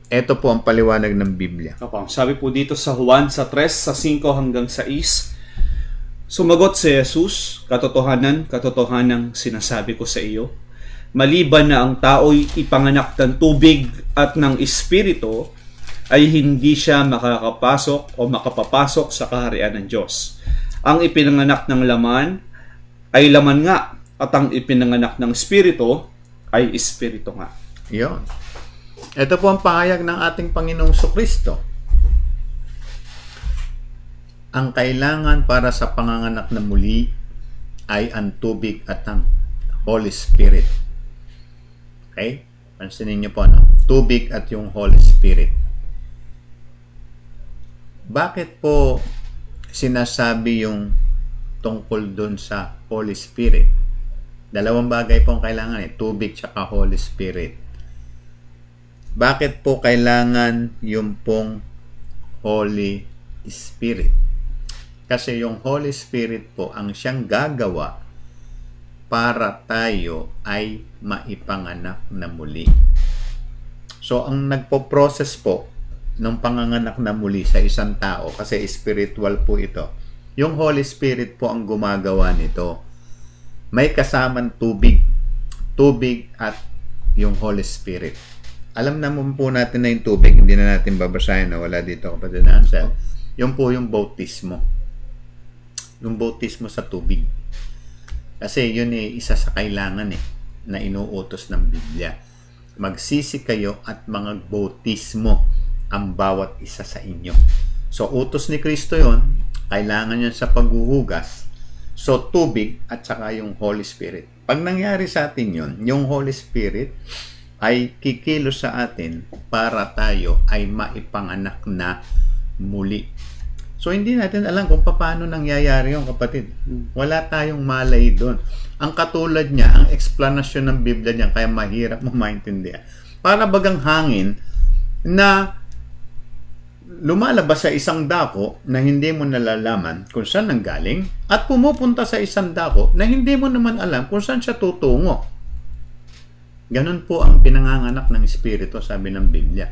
[SPEAKER 1] Ito po ang paliwanag ng Biblia.
[SPEAKER 2] Opo. Sabi po dito sa Juan sa 3, sa 5 hanggang 6, sumagot si Jesus, katotohanan sinasabi ko sa iyo, maliban na ang tao'y ipanganak ng tubig at ng Espiritu, ay hindi siya makakapasok o makapapasok sa kaharian ng Diyos. Ang ipinanganak ng laman ay laman nga, at ang ipinanganak ng Espiritu ay Espiritu nga.
[SPEAKER 1] Yun. Ito po ang pahayag ng ating Panginoong Kristo. Ang kailangan para sa panganganak na muli ay ang tubig at ang Holy Spirit. Okay? Pansinin niyo po, no? Tubig at yung Holy Spirit. Bakit po sinasabi yung tungkol dun sa Holy Spirit? Dalawang bagay po ang kailangan tubig tsaka Holy Spirit. Bakit po kailangan yung pong Holy Spirit? Kasi yung Holy Spirit po ang siyang gagawa para tayo ay maipanganak na muli. So, ang nagpo-process po ng panganganak na muli sa isang tao, kasi spiritual po ito, yung Holy Spirit po ang gumagawa nito. May kasamang tubig at yung Holy Spirit. Alam naman po natin na yung tubig, hindi na natin babasahin na wala dito, kapatid na Ansel. Yung po yung bautismo. Yung bautismo sa tubig. Kasi yun isa sa kailangan na inuutos ng Biblia. Magsisi kayo at mga bautismo ang bawat isa sa inyo. So, utos ni Kristo yun, kailangan yan sa paghuhugas. So, tubig at saka yung Holy Spirit. Pag nangyari sa atin yun, yung Holy Spirit ay kikilos sa atin para tayo ay maipanganak na muli. So, hindi natin alam kung paano nangyayari yung kapatid. Wala tayong malay doon. Ang katulad niya, ang explanation ng Biblia niya, kaya mahirap mo maintindihan. Para bagang hangin na lumalabas sa isang dako na hindi mo nalalaman kung saan nanggaling at pumupunta sa isang dako na hindi mo naman alam kung saan siya tutungo. Ganun po ang pinanganganak ng Espiritu, sabi ng Biblia.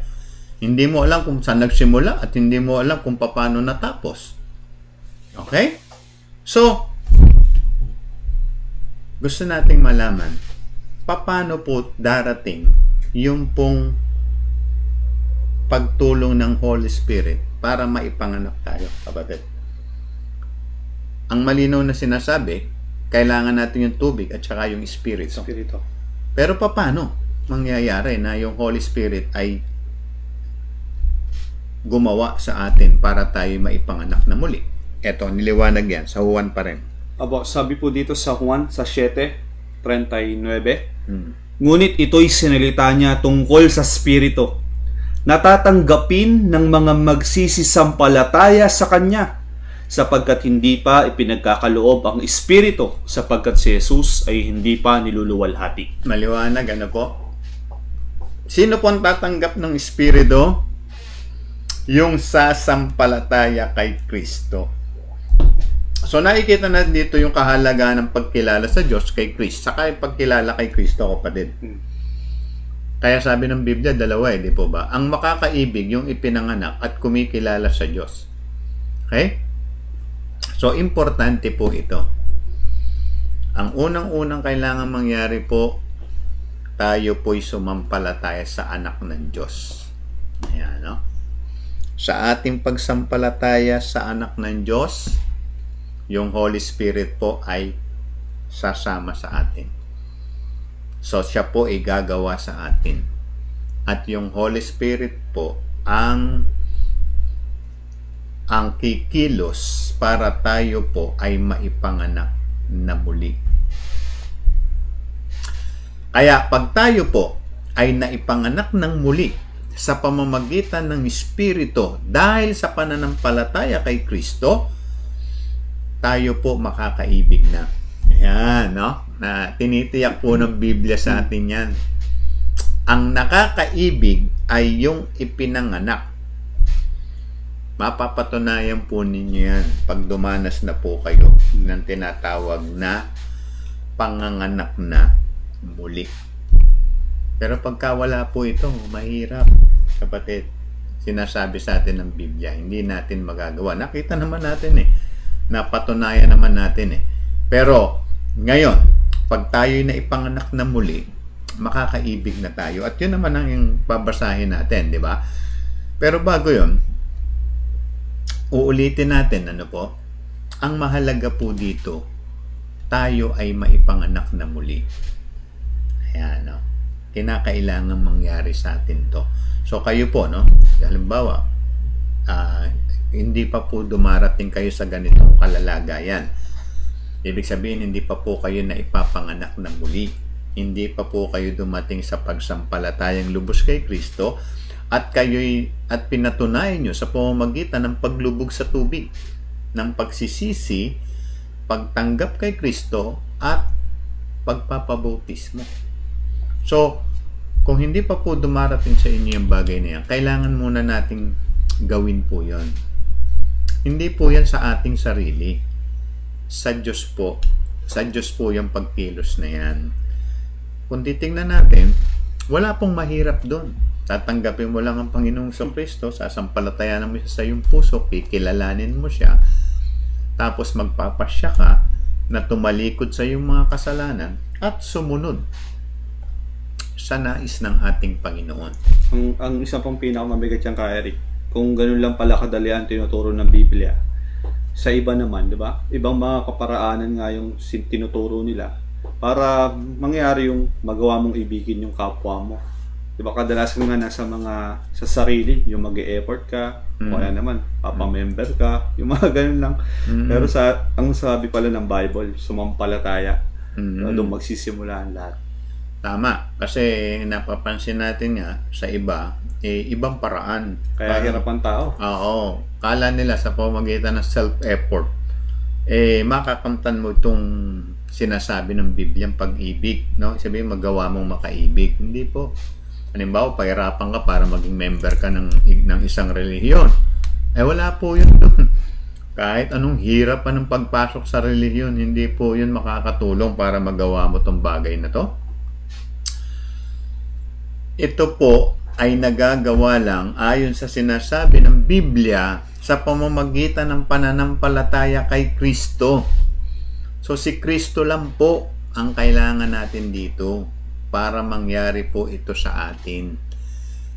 [SPEAKER 1] Hindi mo alam kung saan nagsimula at hindi mo alam kung paano natapos. Okay? So, gusto nating malaman paano po darating yung pong pagtulong ng Holy Spirit para maipanganak tayo, kapatid. Ang malinaw na sinasabi, kailangan natin yung tubig at saka yung Espiritu. Pero paano mangyayari na yung Holy Spirit ay gumawa sa atin para tayo maipanganak na muli? Eto, niliwanag yan. Sa Juan pa rin.
[SPEAKER 2] Abo, sabi po dito sa Juan, sa 7:39, ngunit ito'y sinalita niya tungkol sa Espiritu, natatanggapin ng mga magsisisampalataya sa Kanya, sapagkat hindi pa ipinagkakaloob ang Espiritu, sapagkat si Jesus ay hindi pa niluluwalhati.
[SPEAKER 1] Maliwanag, ano po? Sino po ang tatanggap ng Espiritu? Yung sasampalataya kay Kristo. So, nakikita na dito yung kahalagaan ng pagkilala sa Diyos kay Kristo, saka yung pagkilala kay Kristo, kapatid. Kaya sabi ng Biblia, dalawa di po ba? Ang makakaibig, yung ipinanganak at kumikilala sa Diyos. Okay? So, importante po ito. Ang unang-unang kailangan mangyari po, tayo po'y sumampalataya sa anak ng Diyos. Ayan, no? Sa ating pagsampalataya sa anak ng Diyos, yung Holy Spirit po ay sasama sa atin. So, siya po ay gagawa sa atin. At yung Holy Spirit po ang kikilos para tayo po ay maipanganak na muli. Kaya pag tayo po ay naipanganak ng muli sa pamamagitan ng Espiritu dahil sa pananampalataya kay Kristo, tayo po makakaibig na. Ayan, no? Na tinitiyak po ng Biblia sa atin yan. Ang nakakaibig ay yung ipinanganak. Mapapatunayan po ninyo yan pag dumanas na po kayo ng tinatawag na panganganak na muli. Pero pagka wala po ito, mahirap, kapatid. Sinasabi sa atin ng Biblia, hindi natin magagawa. Nakita naman natin napatunayan naman natin Pero ngayon, pag tayo'y naipanganak na muli, makakaibig na tayo. At yun naman ang yung babasahin natin, di ba? Pero bago yun, uulitin natin, ano po? Ang mahalaga po dito, tayo ay maipanganak na muli. Ayan, no? Kinakailangan mangyari sa atin to. So kayo po, no? Halimbawa, hindi pa po dumarating kayo sa ganitong kalalagayan. Ibig sabihin, hindi pa po kayo na ipapanganak na muli. Hindi pa po kayo dumating sa pagsampalatayang lubos kay Kristo at pinatunayan nyo sa pamamagitan ng paglubog sa tubig, ng pagsisisi, pagtanggap kay Kristo at pagpapabautismo. So, kung hindi pa po dumarating sa inyo yung bagay na yan, kailangan muna nating gawin po yon. Hindi po yan sa ating sarili. Sa Diyos po. Sa Diyos po yung pagkilos na yan. Kung titingnan natin, wala pong mahirap doon. Tatanggapin mo lang ang Panginoong Kristo, sasampalatayanan mo siya sa iyong puso, kikilalanin mo siya, tapos magpapasya ka na tumalikod sa iyong mga kasalanan at sumunod sa nais ng ating Panginoon.
[SPEAKER 2] Ang isa pang pinakamabigat yan ka, Eric, kung ganun lang pala kadalian tinuturo ng Biblia, sa iba naman, di ba? Ibang mga kaparaanan nga yung tinuturo nila para mangyari yung magawa mong ibigin yung kapwa mo. Di ba? Kadalasan nga sa sarili, yung mag-e-effort ka, o kaya naman, papamember ka, yung mga ganun lang. Pero ang sabi pala ng Bible, sumampalataya, doon magsisimula ang lahat.
[SPEAKER 1] Tama. Kasi napapansin natin nga sa iba, ibang paraan.
[SPEAKER 2] Kaya hirap ang tao.
[SPEAKER 1] Oo. Kala nila sa pamamagitan ng self-effort, makakamtan mo itong sinasabi ng Biblia, pag-ibig. No? Sabihin, magawa mong makaibig. Hindi po. Halimbawa, pahirapan ka para maging member ka ng isang relihiyon. Wala po yun doon. Kahit anong hirap pa ng pagpasok sa relihiyon, hindi po yun makakatulong para magawa mo itong bagay na to. Ito po ay nagagawa lang ayon sa sinasabi ng Biblia sa pamamagitan ng pananampalataya kay Kristo. So si Kristo lang po ang kailangan natin dito para mangyari po ito sa atin.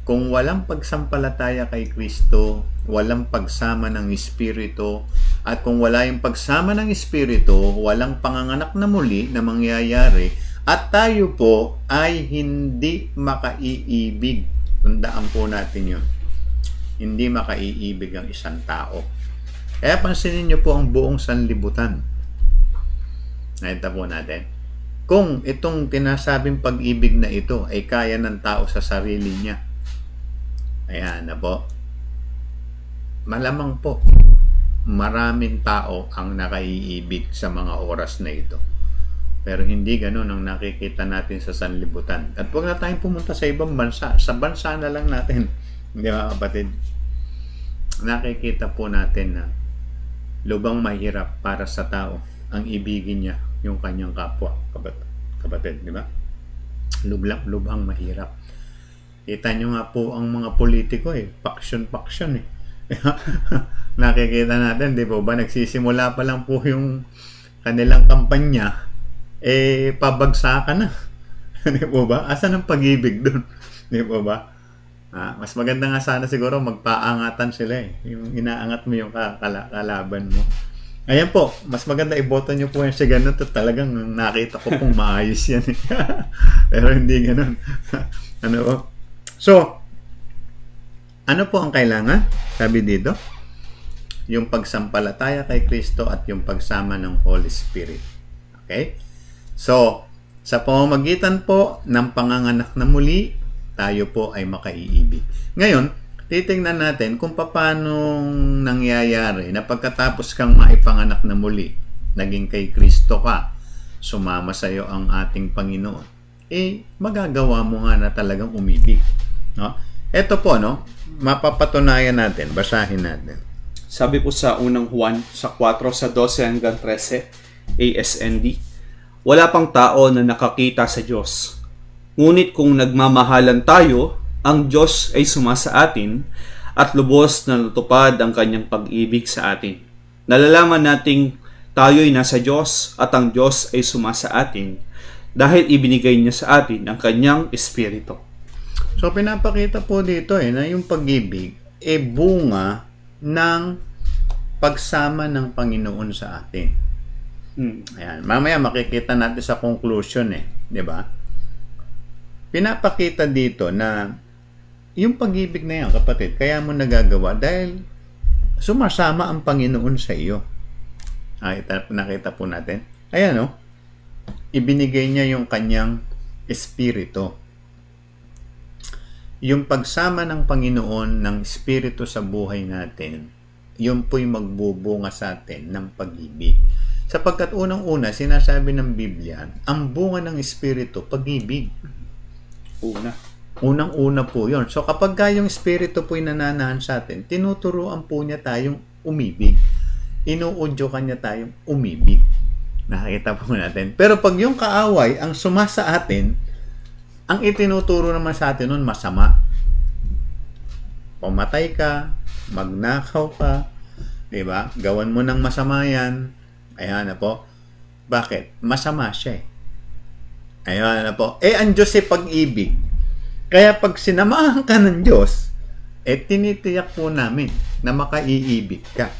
[SPEAKER 1] Kung walang pagsampalataya kay Kristo, walang pagsama ng Espiritu, at kung wala yung pagsama ng Espiritu, walang panganganak na muli na mangyayari, at tayo po ay hindi makaiibig. Tandaan po natin yun. Hindi makaiibig ang isang tao. Kaya pansinin nyo po ang buong sanlibutan. Nakita po natin. Kung itong tinasabing pag-ibig na ito ay kaya ng tao sa sarili niya, ayan na po. Malamang po, maraming tao ang nakaiibig sa mga oras na ito. Pero hindi ganun ang nakikita natin sa sanlibutan. At huwag na tayong pumunta sa ibang bansa. Sa bansa na lang natin. Hindi mga kapatid. Nakikita po natin na lubang mahirap para sa tao ang ibigin niya yung kanyang kapwa. Kapatid, di ba? Lubang mahirap. Kita nyo nga po ang mga politiko Paksyon Nakikita natin, di ba? Nagsisimula pa lang po yung kanilang kampanya. Pabagsakan na. Di po ba? Asan ang pag-ibig doon? Di po ba? Mas maganda nga sana siguro magpaangatan sila Yung inaangat mo yung kalaban mo. Ayan po, mas maganda iboto nyo po yan siya ganun. Talagang nakita ko pong maayos yan Pero hindi ganun. Ano po? So, ano po ang kailangan? Sabi dito, yung pagsampalataya kay Kristo at yung pagsama ng Holy Spirit. Okay? So, sa pamamagitan po ng panganganak na muli, tayo po ay makaiibig. Ngayon, titingnan natin kung paano nangyayari na pagkatapos kang maipanganak na muli, naging kay Kristo ka, sumama sa iyo ang ating Panginoon, magagawa mo nga na talagang umibig. No? Ito po, mapapatunayan natin, basahin natin.
[SPEAKER 2] Sabi po sa unang Juan, sa 4:12 hanggang 13, ASND, wala pang tao na nakakita sa Diyos. Ngunit kung nagmamahalan tayo, ang Diyos ay sumasa atin at lubos na natupad ang kanyang pag-ibig sa atin. Nalalaman nating tayo'y nasa Diyos at ang Diyos ay sumasa atin dahil ibinigay niya sa atin ang kanyang Espiritu.
[SPEAKER 1] So pinapakita po dito na yung pag-ibig bunga ng pagsama ng Panginoon sa atin. Ayan. Mamaya makikita natin sa conclusion di ba? Pinapakita dito na yung pag-ibig na yan, kapatid, kaya mo nagagawa dahil sumasama ang Panginoon sa iyo. Nakita po natin. Ayan, no? Ibinigay niya yung kanyang espiritu. Yung pagsama ng Panginoon ng espiritu sa buhay natin, yun po'y magbubunga sa atin ng pag-ibig. Sapagkat unang-una, sinasabi ng Biblia, ang bunga ng espiritu, pag-ibig. Unang-una po yun. So kapag yung espiritu po'y nananahan sa atin, tinuturuan po niya tayong umibig. Inuudyo kanya tayong umibig. Nakikita po natin. Pero pag yung kaaway ang sumasa atin, ang itinuturo naman sa atin nun masama. Pumatay ka, magnakaw ka, diba? Gawan mo ng masama yan. Ayan na po. Bakit? Masama siya eh. Ayan na po. Ang Diyos ay pag-ibig. Kaya pag sinamahan ka ng Diyos, tinitiyak po namin na makaiibig ka.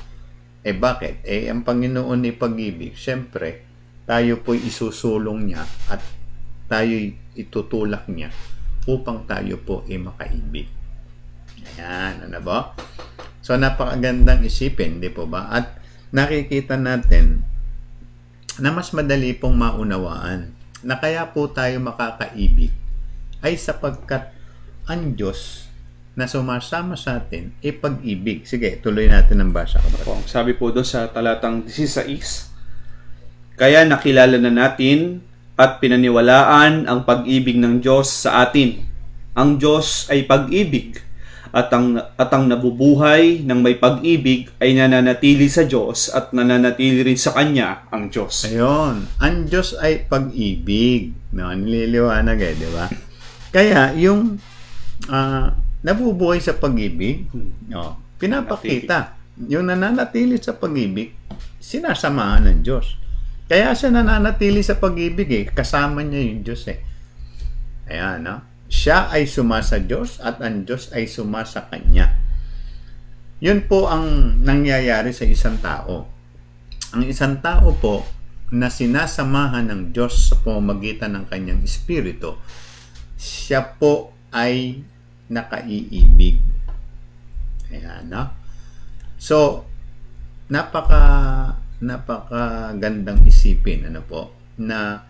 [SPEAKER 1] Bakit? Ang Panginoon ay pag-ibig. Siyempre, tayo po'y isusulong niya at tayo'y itutulak niya upang tayo po ay makaibig. Ayan, ano ba? So, napakagandang isipin, di po ba? At nakikita natin na mas madali pong maunawaan na kaya po tayo makakaibig ay sapagkat ang Diyos na sumasama sa atin ay pag-ibig. Sige, tuloy natin ang basa.
[SPEAKER 2] Sabi po doon sa talatang 16, kaya nakilala na natin at pinaniwalaan ang pag-ibig ng Diyos sa atin. Ang Diyos ay pag-ibig at ang nabubuhay ng may pag-ibig ay nananatili sa Diyos at nananatili rin sa Kanya ang Diyos.
[SPEAKER 1] Ayun, ang Diyos ay pag-ibig. No, nililiwanag di ba? Kaya yung nabubuhay sa pag-ibig, pinapakita. Yung nananatili sa pag-ibig, sinasamahan ng Diyos. Kaya siya nananatili sa pag-ibig kasama niya yung Diyos Ayan, no? Siya ay sumasa Diyos at ang Diyos ay sumasa Kanya. Yun po ang nangyayari sa isang tao. Ang isang tao po na sinasamahan ng Diyos sa pamamagitan ng Kanyang Espiritu, siya po ay nakaiibig. Ayan, no? So, napakagandang isipin na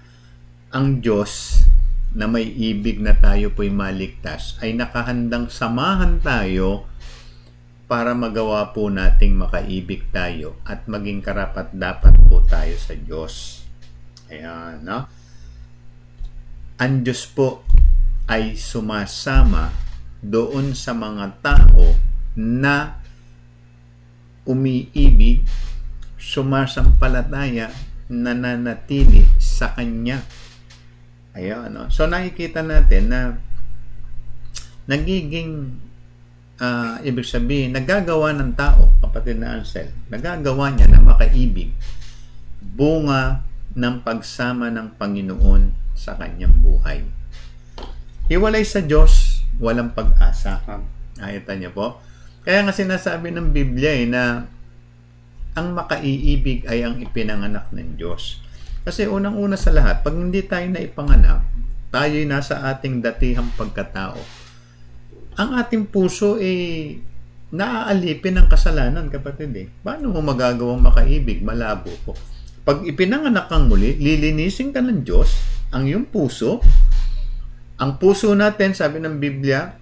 [SPEAKER 1] ang Diyos na may ibig na tayo po'y maligtas ay nakahandang samahan tayo para magawa po nating makaibig tayo at maging karapat-dapat po tayo sa Diyos. Ayan, no? Ang Diyos po ay sumasama doon sa mga tao na umiibig, sumasampalataya, nananatili sa Kanya. Ayan, no? So nakikita natin na nagiging ibig sabihin, nagagawa ng tao, kapatid na Ansel, nagagawa niya na makaibig bunga ng pagsama ng Panginoon sa kanyang buhay. Hiwalay sa Diyos, walang pag-asa. Nakita niyo po? Kaya nga sinasabi ng Biblia na ang makaiibig ay ang ipinanganak ng Diyos. Kasi unang-una sa lahat, pag hindi tayo na ipanganak, tayo'y nasa ating datihang pagkatao. Ang ating puso naaalipin ng kasalanan, kapatid Paano mo magagawang makaibig? Malabo po. Pag ipinanganak kang muli, lilinisin ka ng Diyos, ang iyong puso. Ang puso natin, sabi ng Biblia,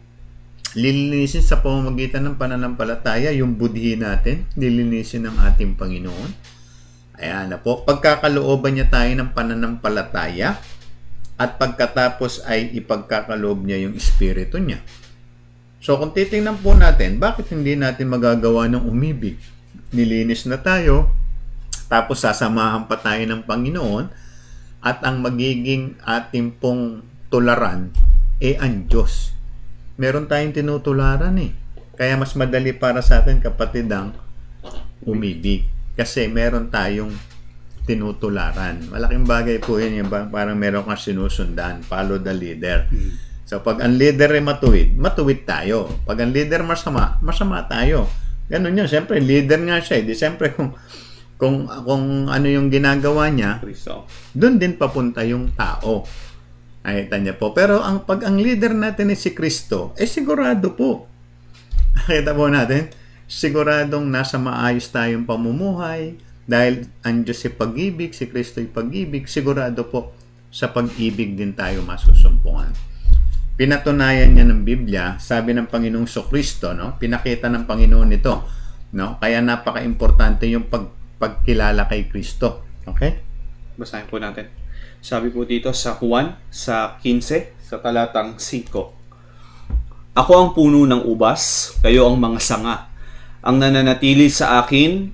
[SPEAKER 1] lilinisin sa pamamagitan ng pananampalataya, yung budhi natin, lilinisin ng ating Panginoon. Ayan na po. Pagkakalooban niya tayo ng pananampalataya at pagkatapos ay ipagkakaloob niya yung Espiritu niya. So kung titingnan po natin, bakit hindi natin magagawa ng umibig? Nilinis na tayo, tapos sasamahan pa tayo ng Panginoon at ang magiging ating pong tularan ang Diyos. Meron tayong tinutularan Kaya mas madali para sa atin, kapatid, ang umibig. Kasi meron tayong tinutularan. Malaking bagay po yun. Parang meron kang sinusundan. Follow the leader. So, pag ang leader ay matuwid tayo. Pag ang leader masama tayo. Ganun yun. Siyempre, leader nga siya. Siyempre, kung ano yung ginagawa niya, doon din papunta yung tao. Nakita niya po. Pero pag ang leader natin ay si Kristo, sigurado po. Nakita po natin, siguradong nasa maayos tayong pamumuhay, dahil ang Diyos ay pag-ibig, si Kristo ay pag-ibig, sigurado po sa pag-ibig din tayo masusumpungan. Pinatunayan niya ng Biblia, sabi ng Panginoong Kristo, no? Pinakita ng Panginoon ito, no? Kaya napaka-importante yung pagkilala kay Kristo. Okay?
[SPEAKER 2] Basahin po natin. Sabi po dito sa Juan, sa 15, sa talatang 5. Ako ang puno ng ubas, kayo ang mga sanga. Ang nananatili sa akin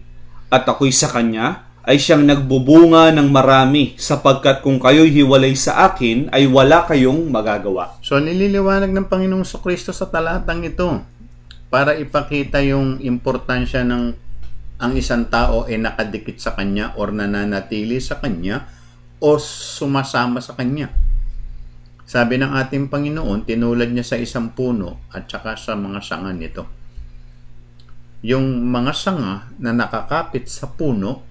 [SPEAKER 2] at ako'y sa kanya, ay siyang nagbubunga ng marami, sapagkat kung kayo'y hiwalay sa akin, ay wala kayong magagawa.
[SPEAKER 1] So, nililiwanag ng Panginoong Kristo sa talatang ito para ipakita yung importansya ng ang isang tao ay nakadikit sa kanya or nananatili sa kanya o sumasama sa kanya. Sabi ng ating Panginoon, tinulad niya sa isang puno at saka sa mga sanga nito. Yung mga sanga na nakakapit sa puno,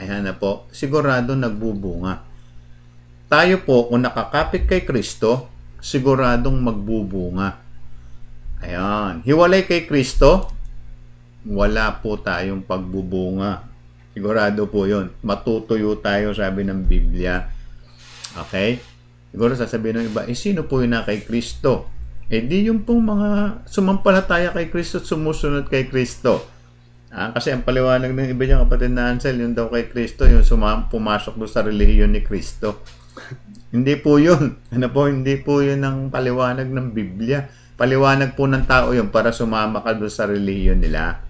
[SPEAKER 1] ayan na po, sigurado nagbubunga. Tayo po, kung nakakapit kay Kristo, siguradong magbubunga. Ayan. Hiwalay kay Kristo, wala po tayong pagbubunga. Sigurado po yun. Matutuyo tayo, sabi ng Biblia. Okay? Siguro sasabihin ng iba, sino po yun na kay Kristo? Di yung pong mga sumampalataya kay Kristo at sumusunod kay Kristo. Kasi ang paliwanag ng iba dyan, kapatid na Ansel, yung daw kay Kristo, yung pumasok doon sa relihiyon ni Kristo. Hindi po yun. Hindi po yun ang paliwanag ng Biblia. Paliwanag po ng tao yun para sumama ka doon sa relihiyon nila.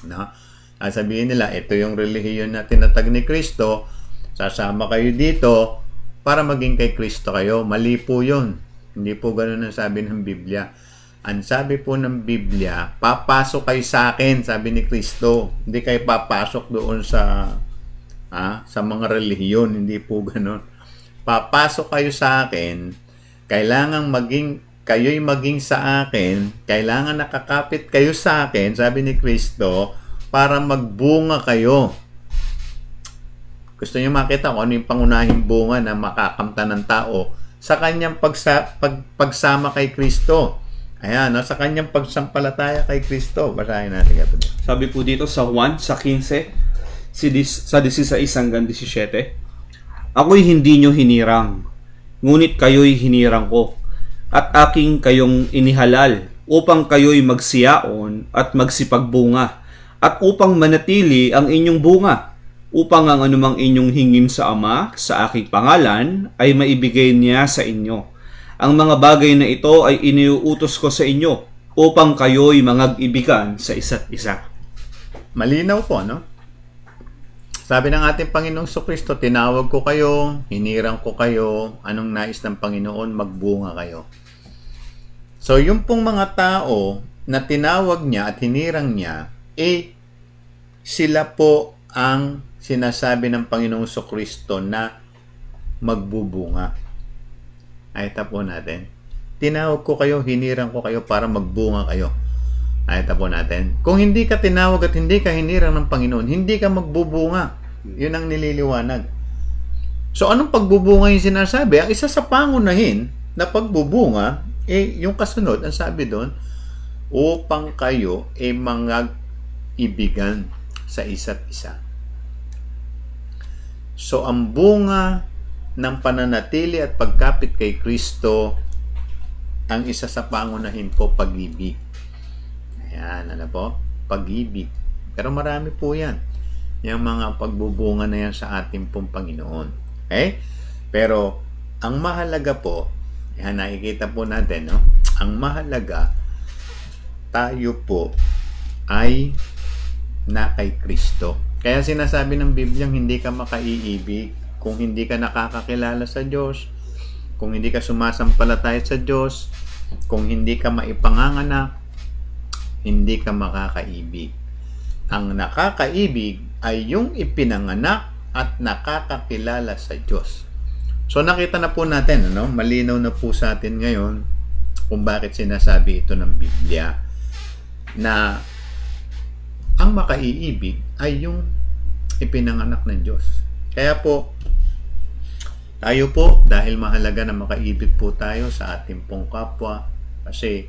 [SPEAKER 1] No? Sabihin nila, ito yung relihiyon na tinatag ni Kristo, sasama kayo dito para maging kay Kristo kayo. Mali po yun. Hindi po ganun ang sabi ng Biblia. Ang sabi po ng Biblia, papasok kayo sa akin, sabi ni Kristo. Hindi kayo papasok doon sa mga relihiyon. Hindi po ganun. Papasok kayo sa akin, kailangan kayo'y maging sa akin, kailangan nakakapit kayo sa akin, sabi ni Kristo, para magbunga kayo. Gusto niyo makita kung ano yung pangunahing bunga na makakamta ng tao sa kanyang pagsama kay Kristo. Ayan, no? Sa kanyang pagsampalataya kay Kristo. Basahin natin ito.
[SPEAKER 2] Sabi po dito sa Juan, sa 15, sa 16 hanggang 17, ako'y hindi nyo hinirang, ngunit kayo'y hinirang ko, at aking kayong inihalal, upang kayo'y magsiyaon at magsipagbunga, at upang manatili ang inyong bunga, upang ang anumang inyong hingin sa Ama sa aking pangalan ay maibigay niya sa inyo. Ang mga bagay na ito ay iniuutos ko sa inyo upang kayo'y mangag-ibigan sa isa't isa.
[SPEAKER 1] Malinaw po, no? Sabi ng ating Panginoong Kristo, tinawag ko kayo, hinirang ko kayo, anong nais ng Panginoon, magbunga kayo. So, yung pong mga tao na tinawag niya at hinirang niya, sila po ang sinasabi ng Panginoong Kristo na magbubunga. Ay, tapo natin. Tinawag ko kayo, hinirang ko kayo para magbunga kayo. Ay, tapo natin. Kung hindi ka tinawag at hindi ka hinirang ng Panginoon, hindi ka magbubunga. Yun ang nililiwanag. So, anong pagbubunga yung sinasabi? Ang isa sa pangunahin na pagbubunga, yung kasunod, ang sabi doon, upang kayo mga ibigan sa isa't isa. So, ang bunga ng pananatili at pagkapit kay Kristo, ang isa sa pangunahin po, pag-ibig. Ayan, ano po? Pag-ibig. Pero marami po yan. Yung mga pagbubunga na yan sa ating pong Panginoon. Okay? Pero, ang mahalaga po, yan, nakikita po natin, no? Ang mahalaga, tayo po ay na kay Kristo. Kaya sinasabi ng Biblia, hindi ka makaiibig kung hindi ka nakakakilala sa Diyos, kung hindi ka sumasampalataya sa Diyos, kung hindi ka maipanganganak, hindi ka makakaibig. Ang nakakaibig ay yung ipinanganak at nakakakilala sa Diyos. So nakita na po natin, malinaw na po sa atin ngayon kung bakit sinasabi ito ng Biblia na ang makaiibig ay yung ipinanganak ng Diyos. Kaya po, tayo po, dahil mahalaga na makaibig po tayo sa ating pong kapwa, kasi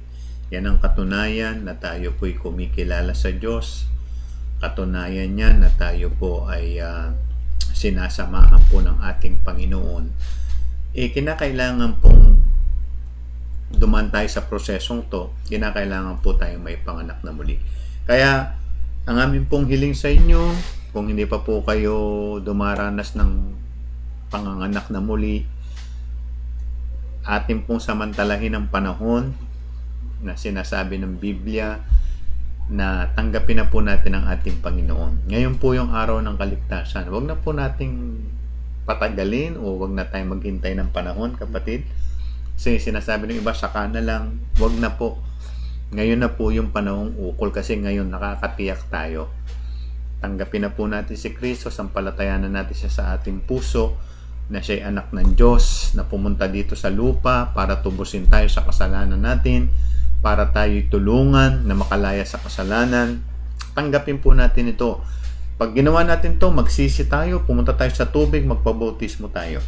[SPEAKER 1] Yan ang katunayan na tayo po'y kumikilala sa Diyos. Katunayan yan na tayo po ay sinasamahan po ng ating Panginoon. Kinakailangan pong dumaan tayo sa prosesong to, kinakailangan po tayong may panganak na muli. Kaya, ang amin pong hiling sa inyo, kung hindi pa po kayo dumaranas ng panganganak na muli, atin pong samantalahin ang panahon na sinasabi ng Biblia na tanggapin na po natin ang ating Panginoon. Ngayon po yung araw ng kaligtasan. Huwag na po nating patagalin o huwag na tayong maghintay ng panahon, kapatid. Kasi sinasabi ng iba, saka na lang. Huwag na po. Ngayon na po yung panahong ukol kasi ngayon nakakatiyak tayo. Tanggapin na po natin si Kristo, sampalatayan na natin siya sa ating puso, na siya'y anak ng Diyos, na pumunta dito sa lupa para tubusin tayo sa kasalanan natin, para tayo'y tulungan na makalaya sa kasalanan. Tanggapin po natin ito. Pag ginawa natin to, magsisi tayo, pumunta tayo sa tubig, magpabautismo tayo.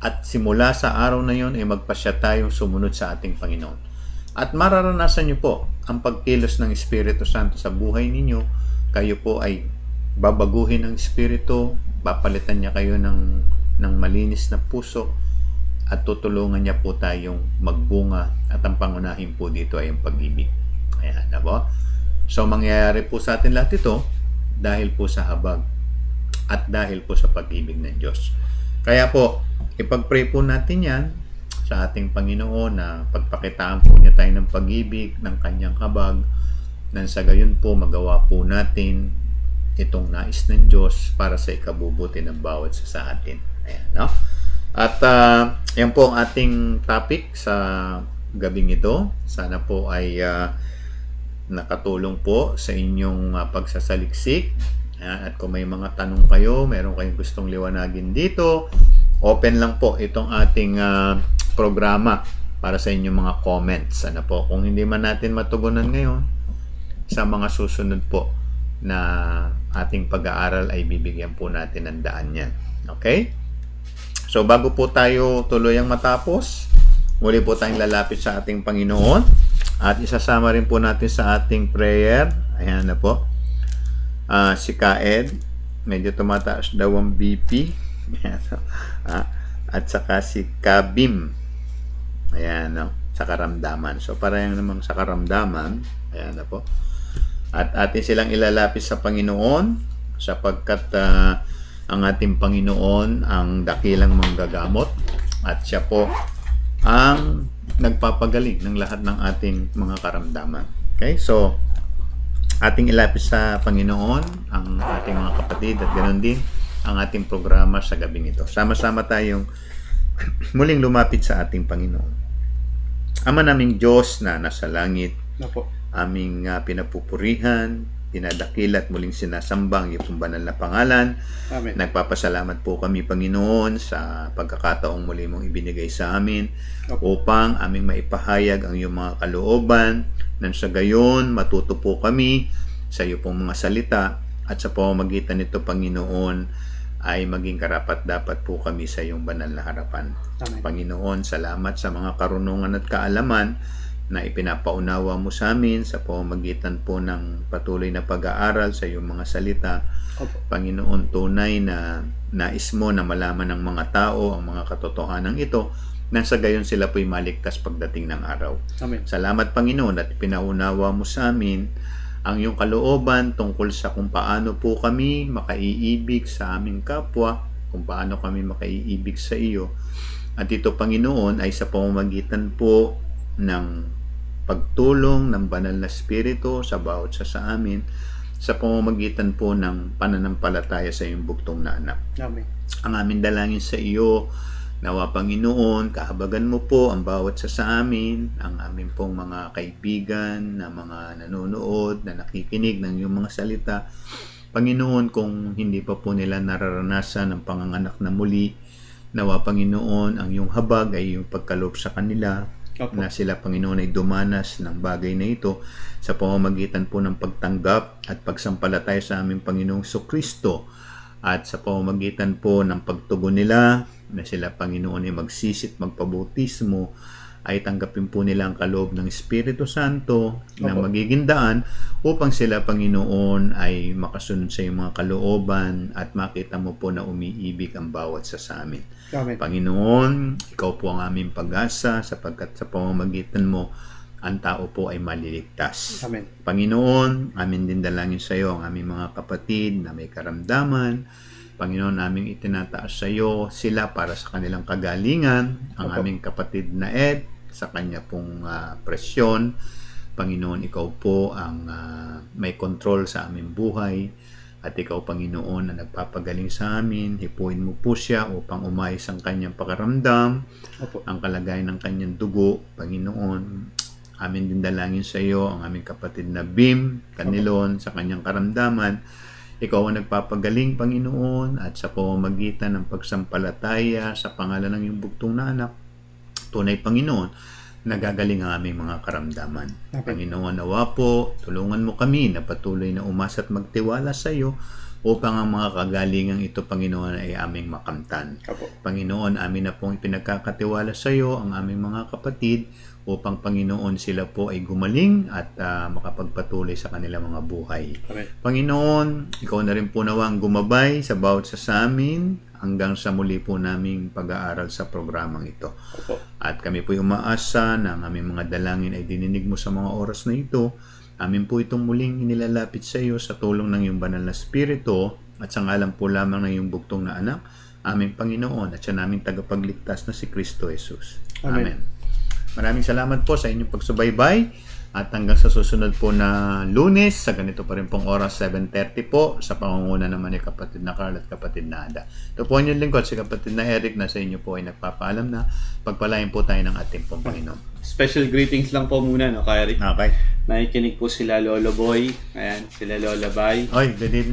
[SPEAKER 1] At simula sa araw na yon ay magpasya tayong sumunod sa ating Panginoon. At mararanasan niyo po ang pagkilos ng Espiritu Santo sa buhay ninyo. Kayo po ay babaguhin ng Espiritu, papalitan niya kayo ng malinis na puso, at tutulungan niya po tayong magbunga, at ang pangunahin po dito ay ang pag-ibig. Ayan na po. So, mangyayari po sa atin lahat ito dahil po sa habag at dahil po sa pag-ibig ng Diyos. Kaya po, ipag-pray po natin yan sa ating Panginoon na pagpakitaan po niya tayo ng pag-ibig, ng kanyang habag, nang sa gayon po magawa po natin itong nais ng Diyos para sa ikabubuti ng bawat sa atin. Ayan, no? At yan po ang ating topic sa gabing ito. Sana po ay nakatulong po sa inyong pagsasaliksik. At kung may mga tanong kayo, meron kayong gustong liwanagin dito, open lang po itong ating programa para sa inyong mga comments. Ano po, kung hindi man natin matugunan ngayon, sa mga susunod po na ating pag-aaral ay bibigyan po natin ng daan yan. Okay? So, bago po tayo tuluyang matapos, muli po tayong lalapit sa ating Panginoon at isasama rin po natin sa ating prayer. Ayan na po. Si Kaed, medyo tumataas daw ang BP. At saka si Kabim. Ayan, no? Sa karamdaman. So, parang namang sa karamdaman. Ayan na po. At atin silang ilalapit sa Panginoon sapagkat ang ating Panginoon ang dakilang manggagamot at siya po ang nagpapagaling ng lahat ng ating mga karamdaman. Okay? So, ating ilapit sa Panginoon ang ating mga kapatid at ganoon din ang ating programa sa gabing ito. Sama-sama tayong muling lumapit sa ating Panginoon. Ama naming Diyos na nasa langit, aming pinapupurihan, dinadakil at muling sinasamba ang iyong banal na pangalan.
[SPEAKER 2] Amen.
[SPEAKER 1] Nagpapasalamat po kami, Panginoon, sa pagkakataong muli mong ibinigay sa amin upang aming maipahayag ang iyong mga kalooban, nang sa gayon matuto po kami sa iyo pong mga salita at sa pamamagitan nito, Panginoon, ay maging karapat-dapat po kami sa iyong banal na harapan.
[SPEAKER 2] Amen.
[SPEAKER 1] Panginoon, salamat sa mga karunungan at kaalaman na ipinapaunawa mo sa amin sa pamamagitan po ng patuloy na pag-aaral sa iyong mga salita. Panginoon, tunay na nais mo na malaman ng mga tao ang mga katotohanan ito nang sa gayon sila po'y maligtas pagdating ng araw.
[SPEAKER 2] Amen.
[SPEAKER 1] Salamat, Panginoon, at pinaunawa mo sa amin ang iyong kalooban tungkol sa kung paano po kami makaiibig sa aming kapwa, kung paano kami makaiibig sa iyo. At ito, Panginoon, ay sa pamamagitan po ng pagtulong ng banal na Espiritu sa bawat sa amin, sa pamamagitan po ng pananampalataya sa iyong buktong na anak.
[SPEAKER 2] Amen.
[SPEAKER 1] Ang aming dalangin sa iyo, nawa, Panginoon, kahabagan mo po ang bawat sa amin, ang aming pong mga kaibigan, na mga nanonood, na nakikinig ng iyong mga salita. Panginoon, kung hindi pa po nila nararanasan ang panganganak na muli, nawa, Panginoon, ang iyong habag ay iyong pagkaloob sa kanila, na sila, Panginoon, ay dumanas ng bagay na ito sa pamamagitan po ng pagtanggap at pagsampalataya sa aming Panginoong Kristo, at sa pamamagitan po ng pagtugon nila na sila, Panginoon, ay magsisit, magpabautismo, ay tanggapin po nila ang kaloob ng Espiritu Santo na
[SPEAKER 2] Opo.
[SPEAKER 1] magiging daan upang sila, Panginoon, ay makasunod sa iyong mga kalooban at makita mo po na umiibig ang bawat sa amin.
[SPEAKER 2] Amen.
[SPEAKER 1] Panginoon, ikaw po ang aming pag-asa sapagkat sa pamamagitan mo ang tao po ay maliligtas.
[SPEAKER 2] Amen.
[SPEAKER 1] Panginoon, amin din dalangin sa iyo ang aming mga kapatid na may karamdaman. Panginoon, aming itinataas sa iyo sila para sa kanilang kagalingan. Ang
[SPEAKER 2] Opo.
[SPEAKER 1] aming kapatid na Ed, sa kanya pong presyon. Panginoon, ikaw po ang may control sa aming buhay. At ikaw, Panginoon, na nagpapagaling sa amin. Hipuin mo po siya upang umayos ang kanyang pakaramdam,
[SPEAKER 2] Opo.
[SPEAKER 1] ang kalagayan ng kanyang dugo. Panginoon, amin din dalangin sa iyo ang aming kapatid na Bim Canilon sa kanyang karamdaman. Ikaw ang nagpapagaling, Panginoon, at sa pamamagitan ng pagsampalataya sa pangalan ng iyong bugtong na anak, tunay, Panginoon, nagagaling ang aming mga karamdaman.
[SPEAKER 2] Okay.
[SPEAKER 1] Panginoon, nawa po, tulungan mo kami na patuloy na umasa at magtiwala sa iyo upang ang mga kagalingang ito, Panginoon, ay aming makamtan.
[SPEAKER 2] Opo.
[SPEAKER 1] Panginoon, amin na pong ipinagkakatiwala sa iyo ang aming mga kapatid upang, Panginoon, sila po ay gumaling at makapagpatuloy sa kanilang mga buhay.
[SPEAKER 2] Amen.
[SPEAKER 1] Panginoon, ikaw na rin po nawang gumabay sa bawat sa amin hanggang sa muli po naming pag-aaral sa programang ito.
[SPEAKER 2] Opo.
[SPEAKER 1] At kami po umaasa na ang aming mga dalangin ay dininig mo sa mga oras na ito. Amin po itong muling inilalapit sa iyo sa tulong ng iyong banal na Espiritu at sa ngalan po lamang ng iyong bugtong na anak, aming Panginoon at sa naming tagapagligtas na si Kristo Jesus.
[SPEAKER 2] Amen.
[SPEAKER 1] Amen. Maraming salamat po sa inyong pagsubaybay at hanggang sa susunod po na Lunes sa ganito pa rin pong oras 7:30 po sa pangunguna naman ni kapatid na Carl at kapatid na Ada. Ito po inyong lingkod si kapatid na Eric na sa inyo po ay nagpapaalam na pagpalain po tayo ng ating pong Panginoon.
[SPEAKER 2] Special greetings lang po muna, no, kay Eric.
[SPEAKER 1] Okay.
[SPEAKER 2] Nakikinig po sila Lolo Boy, ayan, sila Lola Bay.
[SPEAKER 1] Oy, good evening.